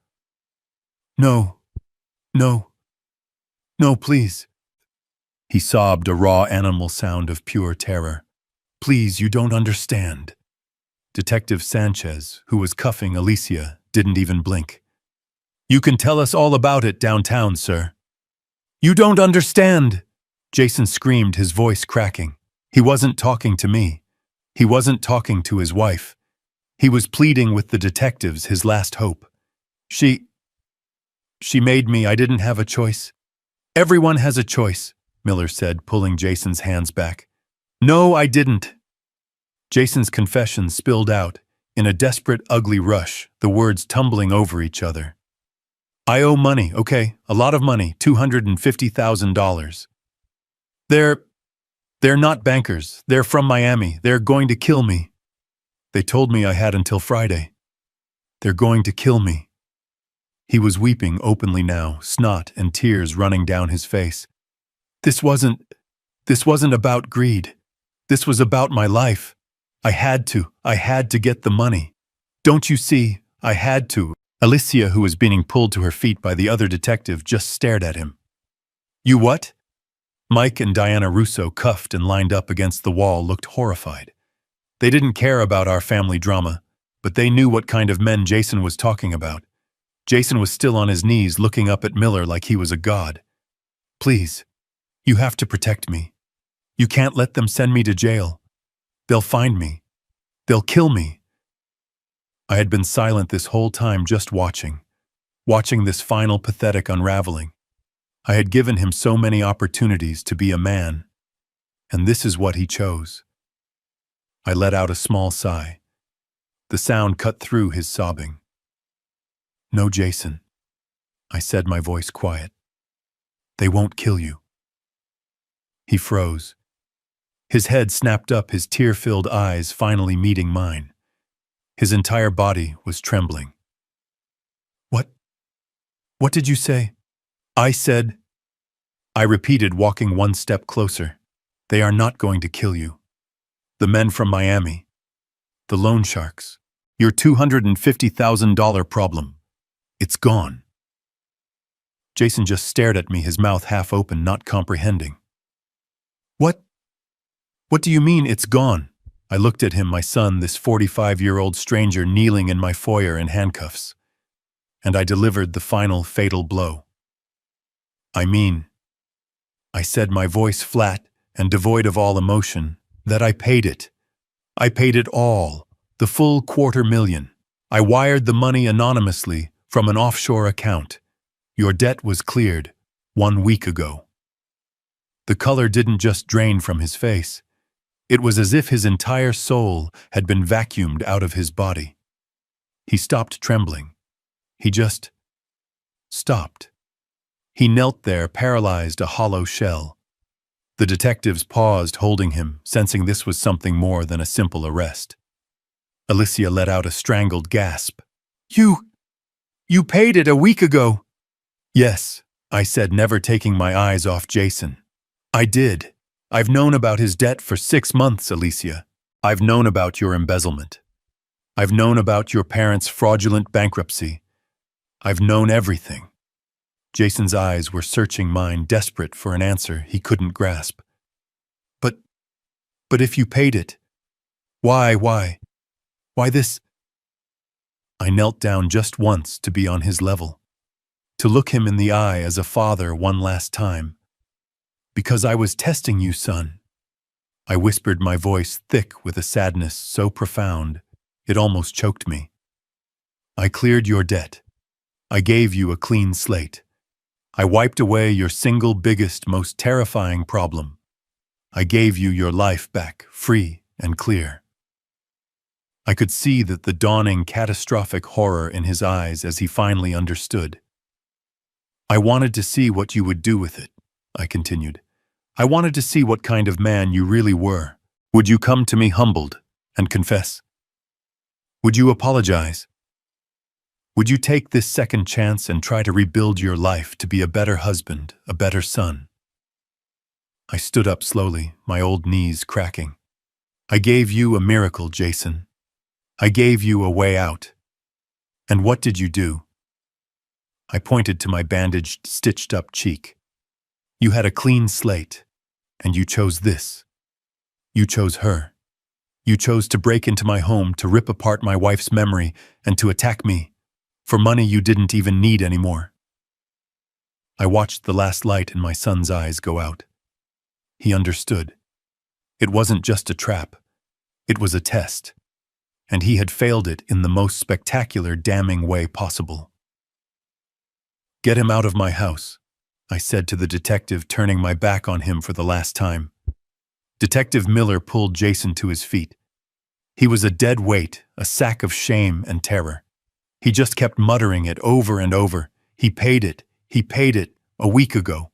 "No, no, no, please." He sobbed, a raw animal sound of pure terror. "Please, you don't understand." Detective Sanchez, who was cuffing Alicia, didn't even blink. "You can tell us all about it downtown, sir." "You don't understand!" Jason screamed, his voice cracking. He wasn't talking to me. He wasn't talking to his wife. He was pleading with the detectives, his last hope. She made me. I didn't have a choice." "Everyone has a choice," Miller said, pulling Jason's hands back. "No, I didn't." Jason's confession spilled out, in a desperate, ugly rush, the words tumbling over each other. "I owe money, okay, a lot of money, $250,000. They're not bankers. They're from Miami. They're going to kill me. They told me I had until Friday. They're going to kill me." He was weeping openly now, snot and tears running down his face. This wasn't about greed. This was about my life. I had to get the money. Don't you see? I had to." Alicia, who was being pulled to her feet by the other detective, just stared at him. "You what?" Mike and Diana Russo, cuffed and lined up against the wall, looked horrified. They didn't care about our family drama, but they knew what kind of men Jason was talking about. Jason was still on his knees, looking up at Miller like he was a god. "Please, you have to protect me. You can't let them send me to jail. They'll find me. They'll kill me." I had been silent this whole time, just watching this final pathetic unraveling. I had given him so many opportunities to be a man, and this is what he chose. I let out a small sigh. The sound cut through his sobbing. "No, Jason," I said, my voice quiet. "They won't kill you." He froze. His head snapped up, his tear-filled eyes finally meeting mine. His entire body was trembling. What did you say?" I repeated, walking one step closer. "They are not going to kill you. The men from Miami. The loan sharks. Your $250,000 problem. It's gone." Jason just stared at me, his mouth half open, not comprehending. What do you mean it's gone?" I looked at him, my son, this 45-year-old stranger kneeling in my foyer in handcuffs. And I delivered the final fatal blow. "I said, my voice flat and devoid of all emotion, that I paid it. I paid it all, the full $250,000. I wired the money anonymously from an offshore account. Your debt was cleared 1 week ago." The color didn't just drain from his face. It was as if his entire soul had been vacuumed out of his body. He stopped trembling. He just stopped. He knelt there, paralyzed, a hollow shell. The detectives paused, holding him, sensing this was something more than a simple arrest. Alicia let out a strangled gasp. You paid it a week ago." "Yes," I said, never taking my eyes off Jason. "I did. I've known about his debt for 6 months, Alicia. I've known about your embezzlement. I've known about your parents' fraudulent bankruptcy. I've known everything." Jason's eyes were searching mine, desperate for an answer he couldn't grasp. But if you paid it, why this?" I knelt down just once to be on his level, to look him in the eye as a father one last time. "Because I was testing you, son." I whispered, my voice thick with a sadness so profound it almost choked me. "I cleared your debt. I gave you a clean slate. I wiped away your single biggest, most terrifying problem. I gave you your life back, free and clear." I could see that the dawning catastrophic horror in his eyes as he finally understood. I wanted to see what you would do with it, I continued. I wanted to see what kind of man you really were. Would you come to me humbled and confess? Would you apologize? Would you take this second chance and try to rebuild your life to be a better husband, a better son? I stood up slowly, my old knees cracking. I gave you a miracle, Jason. I gave you a way out. And what did you do? I pointed to my bandaged, stitched-up cheek. You had a clean slate, and you chose this. You chose her. You chose to break into my home, to rip apart my wife's memory, and to attack me, for money you didn't even need anymore. I watched the last light in my son's eyes go out. He understood. It wasn't just a trap. It was a test. And he had failed it in the most spectacular, damning way possible. Get him out of my house, I said to the detective, turning my back on him for the last time. Detective Miller pulled Jason to his feet. He was a dead weight, a sack of shame and terror. He just kept muttering it over and over. He paid it, a week ago.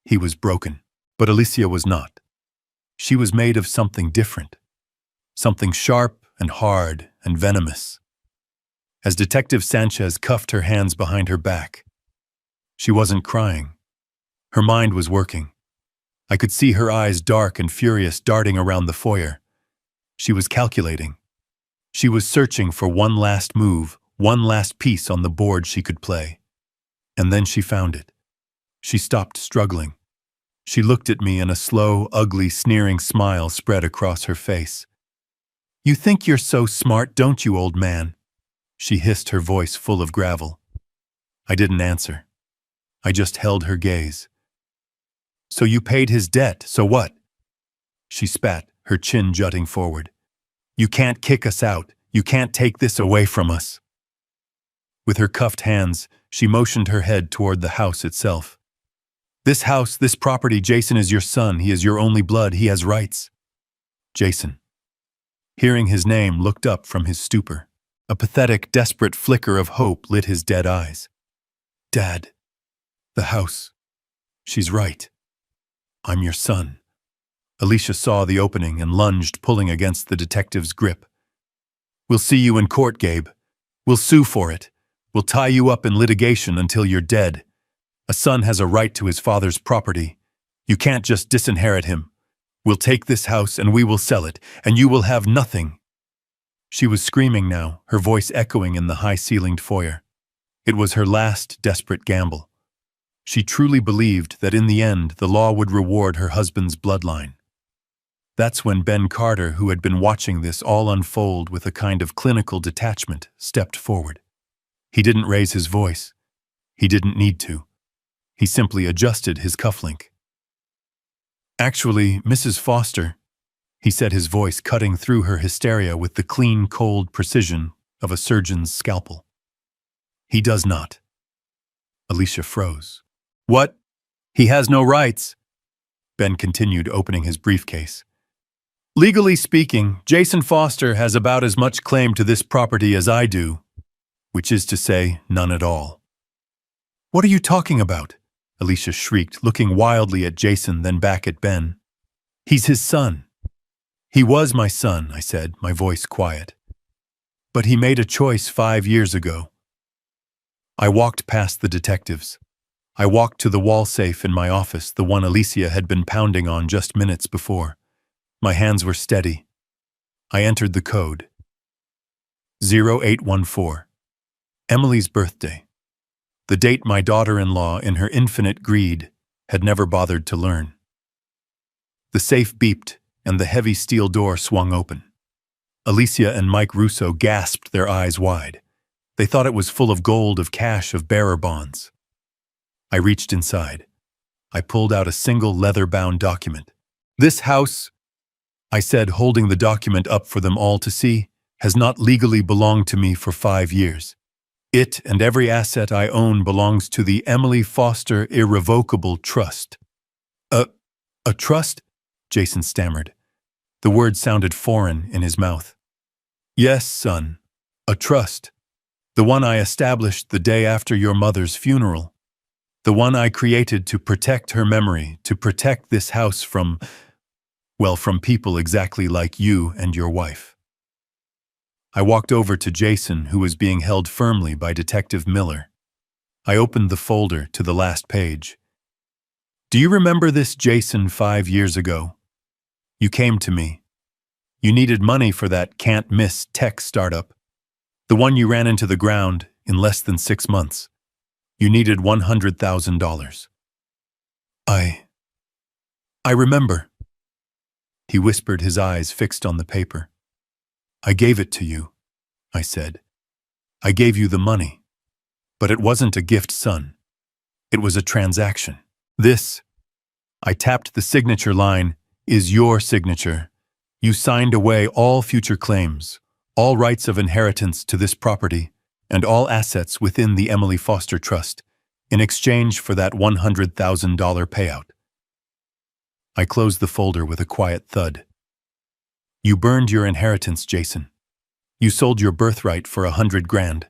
He was broken, but Alicia was not. She was made of something different, something sharp and hard and venomous. As Detective Sanchez cuffed her hands behind her back, she wasn't crying. Her mind was working. I could see her eyes, dark and furious, darting around the foyer. She was calculating. She was searching for one last move, one last piece on the board she could play. And then she found it. She stopped struggling. She looked at me and a slow, ugly, sneering smile spread across her face. You think you're so smart, don't you, old man? She hissed, her voice full of gravel. I didn't answer. I just held her gaze. So you paid his debt, so what? She spat, her chin jutting forward. You can't kick us out. You can't take this away from us. With her cuffed hands, she motioned her head toward the house itself. This house, this property, Jason is your son. He is your only blood. He has rights. Jason, hearing his name, looked up from his stupor. A pathetic, desperate flicker of hope lit his dead eyes. Dad, the house. She's right. I'm your son. Alicia saw the opening and lunged, pulling against the detective's grip. We'll see you in court, Gabe. We'll sue for it. We'll tie you up in litigation until you're dead. A son has a right to his father's property. You can't just disinherit him. We'll take this house and we will sell it, and you will have nothing. She was screaming now, her voice echoing in the high-ceilinged foyer. It was her last desperate gamble. She truly believed that in the end the law would reward her husband's bloodline. That's when Ben Carter, who had been watching this all unfold with a kind of clinical detachment, stepped forward. He didn't raise his voice. He didn't need to. He simply adjusted his cufflink. Actually, Mrs. Foster, he said, his voice cutting through her hysteria with the clean, cold precision of a surgeon's scalpel. He does not. Alicia froze. What? He has no rights. Ben continued, opening his briefcase. Legally speaking, Jason Foster has about as much claim to this property as I do, which is to say, none at all. What are you talking about? Alicia shrieked, looking wildly at Jason, then back at Ben. He's his son. He was my son, I said, my voice quiet. But he made a choice 5 years ago. I walked past the detectives. I walked to the wall safe in my office, the one Alicia had been pounding on just minutes before. My hands were steady. I entered the code. 0814. Emily's birthday. The date my daughter-in-law, in her infinite greed, had never bothered to learn. The safe beeped, and the heavy steel door swung open. Alicia and Mike Russo gasped, their eyes wide. They thought it was full of gold, of cash, of bearer bonds. I reached inside. I pulled out a single leather-bound document. This house, I said, holding the document up for them all to see, has not legally belonged to me for 5 years. It and every asset I own belongs to the Emily Foster Irrevocable Trust. A trust? Jason stammered. The word sounded foreign in his mouth. Yes, son, a trust. The one I established the day after your mother's funeral. The one I created to protect her memory, to protect this house from people exactly like you and your wife. I walked over to Jason, who was being held firmly by Detective Miller. I opened the folder to the last page. Do you remember this, Jason, 5 years ago? You came to me. You needed money for that can't-miss tech startup. The one you ran into the ground in less than 6 months. You needed $100,000. I remember. He whispered, his eyes fixed on the paper. I gave it to you, I said. I gave you the money. But it wasn't a gift, son. It was a transaction. This, I tapped the signature line, is your signature. You signed away all future claims, all rights of inheritance to this property, and all assets within the Emily Foster Trust, in exchange for that $100,000 payout. I closed the folder with a quiet thud. You burned your inheritance, Jason. You sold your birthright for $100,000.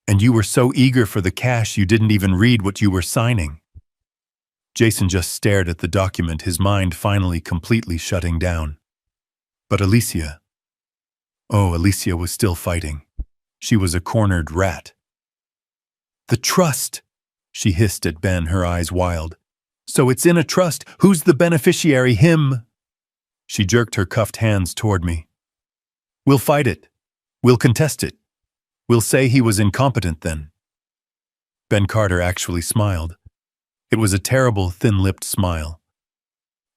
And you were so eager for the cash you didn't even read what you were signing. Jason just stared at the document, his mind finally completely shutting down. But Alicia was still fighting. She was a cornered rat. The trust, she hissed at Ben, her eyes wild. So it's in a trust. Who's the beneficiary? Him. She jerked her cuffed hands toward me. We'll fight it. We'll contest it. We'll say he was incompetent then. Ben Carter actually smiled. It was a terrible, thin-lipped smile.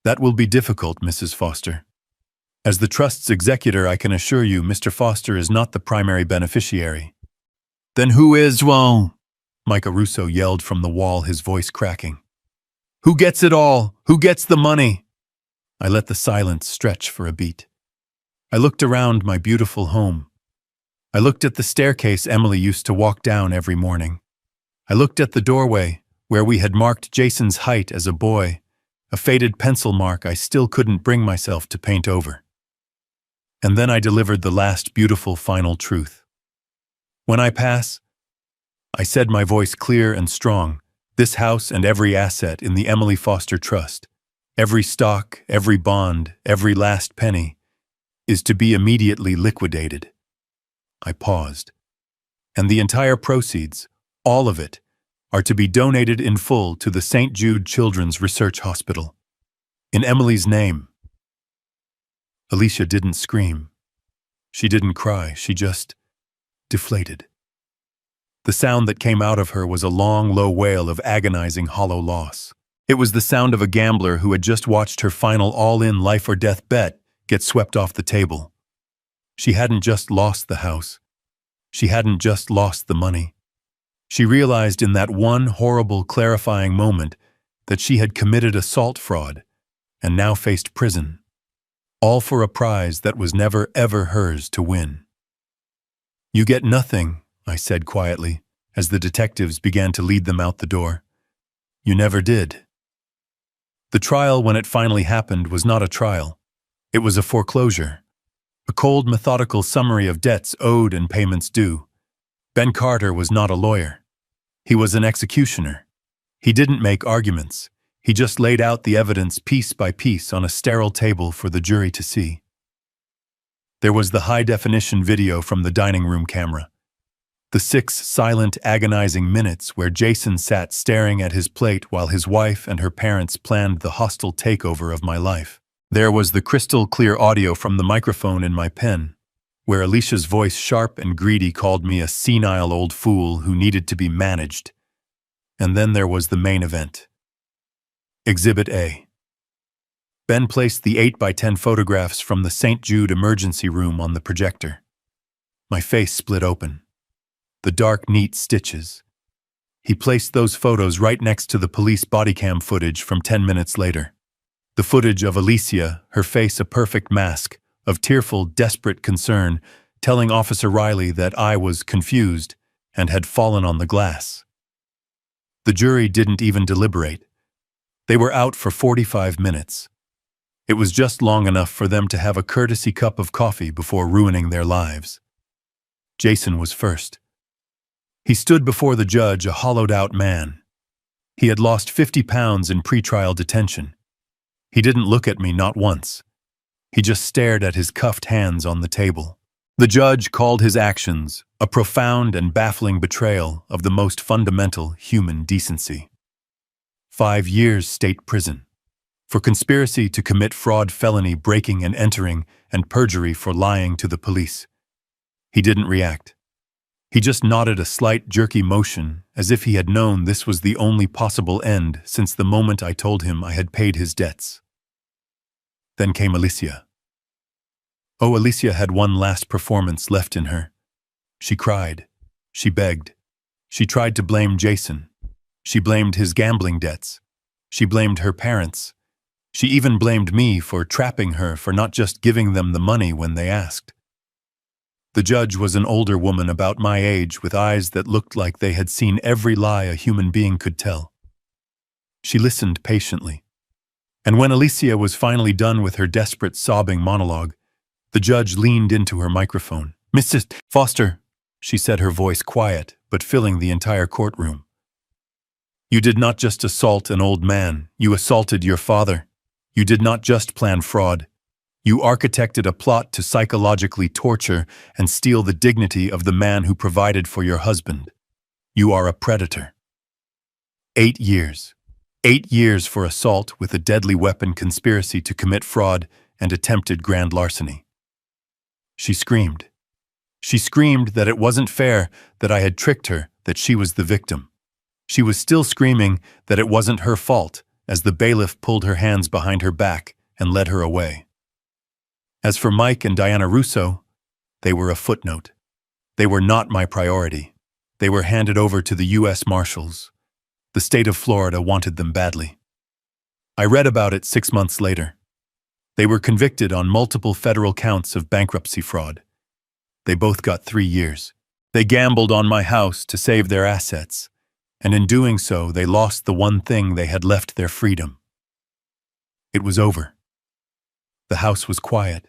That will be difficult, Mrs. Foster. As the trust's executor, I can assure you Mr. Foster is not the primary beneficiary. Then who is, well? Micah Russo yelled from the wall, his voice cracking. Who gets it all? Who gets the money? I let the silence stretch for a beat. I looked around my beautiful home. I looked at the staircase Emily used to walk down every morning. I looked at the doorway, where we had marked Jason's height as a boy, a faded pencil mark I still couldn't bring myself to paint over. And then I delivered the last beautiful final truth. When I pass, I said, my voice clear and strong, this house and every asset in the Emily Foster Trust, every stock, every bond, every last penny, is to be immediately liquidated. I paused. And the entire proceeds, all of it, are to be donated in full to the St. Jude Children's Research Hospital. In Emily's name. Alicia didn't scream. She didn't cry. She just deflated. The sound that came out of her was a long, low wail of agonizing, hollow loss. It was the sound of a gambler who had just watched her final all-in life-or-death bet get swept off the table. She hadn't just lost the house. She hadn't just lost the money. She realized in that one horrible, clarifying moment that she had committed assault fraud and now faced prison, all for a prize that was never, ever hers to win. You get nothing, I said quietly, as the detectives began to lead them out the door. You never did. The trial, when it finally happened, was not a trial. It was a foreclosure. A cold, methodical summary of debts owed and payments due. Ben Carter was not a lawyer. He was an executioner. He didn't make arguments. He just laid out the evidence piece by piece on a sterile table for the jury to see. There was the high-definition video from the dining room camera. The 6 silent, agonizing minutes where Jason sat staring at his plate while his wife and her parents planned the hostile takeover of my life. There was the crystal-clear audio from the microphone in my pen, where Alicia's voice, sharp and greedy, called me a senile old fool who needed to be managed. And then there was the main event. Exhibit A. Ben placed the 8x10 photographs from the St. Jude emergency room on the projector. My face split open. The dark, neat stitches. He placed those photos right next to the police body cam footage from 10 minutes later. The footage of Alicia, her face a perfect mask, of tearful, desperate concern, telling Officer Riley that I was confused and had fallen on the glass. The jury didn't even deliberate. They were out for 45 minutes. It was just long enough for them to have a courtesy cup of coffee before ruining their lives. Jason was first. He stood before the judge, a hollowed-out man. He had lost 50 pounds in pretrial detention. He didn't look at me, not once. He just stared at his cuffed hands on the table. The judge called his actions a profound and baffling betrayal of the most fundamental human decency. 5 years state prison. For conspiracy to commit fraud, felony, breaking and entering, and perjury for lying to the police. He didn't react. He just nodded a slight jerky motion, as if he had known this was the only possible end since the moment I told him I had paid his debts. Then came Alicia. Oh, Alicia had one last performance left in her. She cried. She begged. She tried to blame Jason. She blamed his gambling debts. She blamed her parents. She even blamed me for trapping her, for not just giving them the money when they asked. The judge was an older woman about my age with eyes that looked like they had seen every lie a human being could tell. She listened patiently. And when Alicia was finally done with her desperate sobbing monologue, the judge leaned into her microphone. "Mrs. Foster," she said, her voice quiet but filling the entire courtroom. "You did not just assault an old man, you assaulted your father. You did not just plan fraud. You architected a plot to psychologically torture and steal the dignity of the man who provided for your husband. You are a predator." 8 years. 8 years for assault with a deadly weapon, conspiracy to commit fraud, and attempted grand larceny. She screamed. She screamed that it wasn't fair, that I had tricked her, that she was the victim. She was still screaming that it wasn't her fault, as the bailiff pulled her hands behind her back and led her away. As for Mike and Diana Russo, they were a footnote. They were not my priority. They were handed over to the U.S. Marshals. The state of Florida wanted them badly. I read about it 6 months later. They were convicted on multiple federal counts of bankruptcy fraud. They both got 3 years. They gambled on my house to save their assets, and in doing so, they lost the one thing they had left: their freedom. It was over. The house was quiet.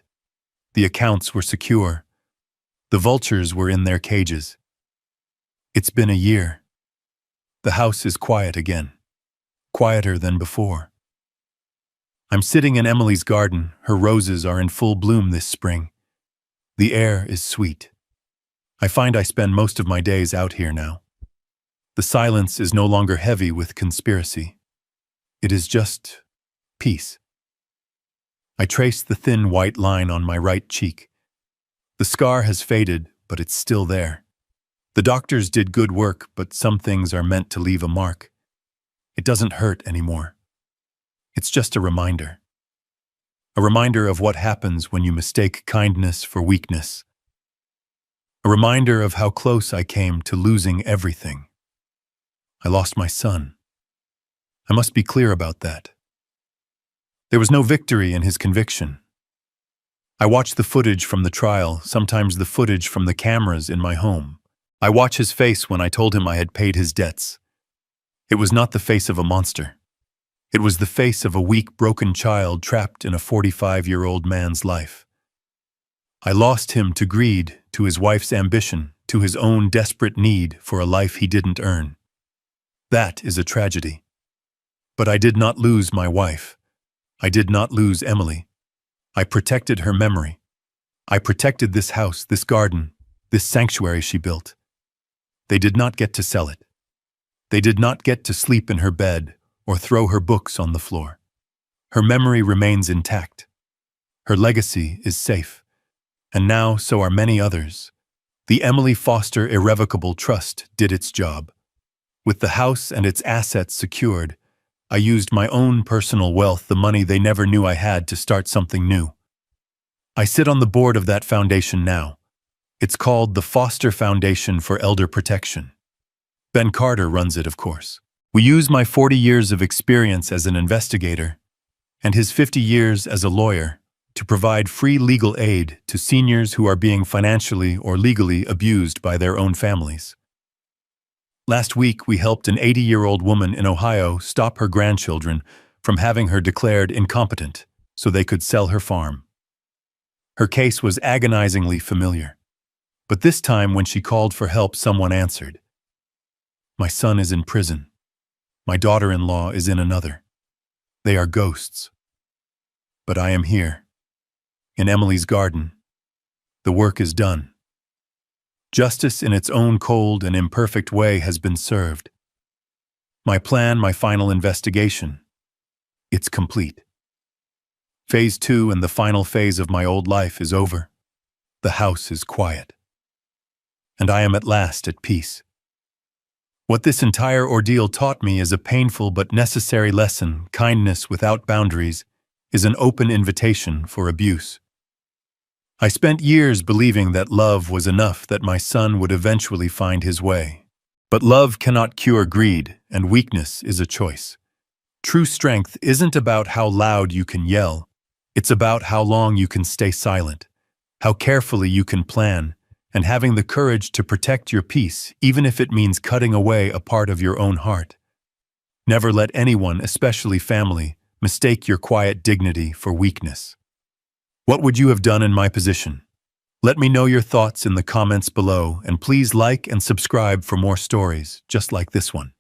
The accounts were secure. The vultures were in their cages. It's been a year. The house is quiet again. Quieter than before. I'm sitting in Emily's garden. Her roses are in full bloom this spring. The air is sweet. I find I spend most of my days out here now. The silence is no longer heavy with conspiracy. It is just peace. I trace the thin white line on my right cheek. The scar has faded, but it's still there. The doctors did good work, but some things are meant to leave a mark. It doesn't hurt anymore. It's just a reminder. A reminder of what happens when you mistake kindness for weakness. A reminder of how close I came to losing everything. I lost my son. I must be clear about that. There was no victory in his conviction. I watch the footage from the trial, sometimes the footage from the cameras in my home. I watch his face when I told him I had paid his debts. It was not the face of a monster. It was the face of a weak, broken child trapped in a 45-year-old man's life. I lost him to greed, to his wife's ambition, to his own desperate need for a life he didn't earn. That is a tragedy. But I did not lose my wife. I did not lose Emily. I protected her memory. I protected this house, this garden, this sanctuary she built. They did not get to sell it. They did not get to sleep in her bed or throw her books on the floor. Her memory remains intact. Her legacy is safe. And now so are many others. The Emily Foster Irrevocable Trust did its job. With the house and its assets secured, I used my own personal wealth, the money they never knew I had, to start something new. I sit on the board of that foundation now. It's called the Foster Foundation for Elder Protection. Ben Carter runs it, of course. We use my 40 years of experience as an investigator and his 50 years as a lawyer to provide free legal aid to seniors who are being financially or legally abused by their own families. Last week, we helped an 80-year-old woman in Ohio stop her grandchildren from having her declared incompetent so they could sell her farm. Her case was agonizingly familiar. But this time, when she called for help, someone answered. My son is in prison. My daughter-in-law is in another. They are ghosts. But I am here, in Emily's garden. The work is done. Justice in its own cold and imperfect way has been served. My plan, my final investigation, it's complete. Phase 2 and the final phase of my old life is over. The house is quiet. And I am at last at peace. What this entire ordeal taught me is a painful but necessary lesson. Kindness without boundaries is an open invitation for abuse. I spent years believing that love was enough, that my son would eventually find his way. But love cannot cure greed, and weakness is a choice. True strength isn't about how loud you can yell. It's about how long you can stay silent, how carefully you can plan, and having the courage to protect your peace, even if it means cutting away a part of your own heart. Never let anyone, especially family, mistake your quiet dignity for weakness. What would you have done in my position? Let me know your thoughts in the comments below, and please like and subscribe for more stories just like this one.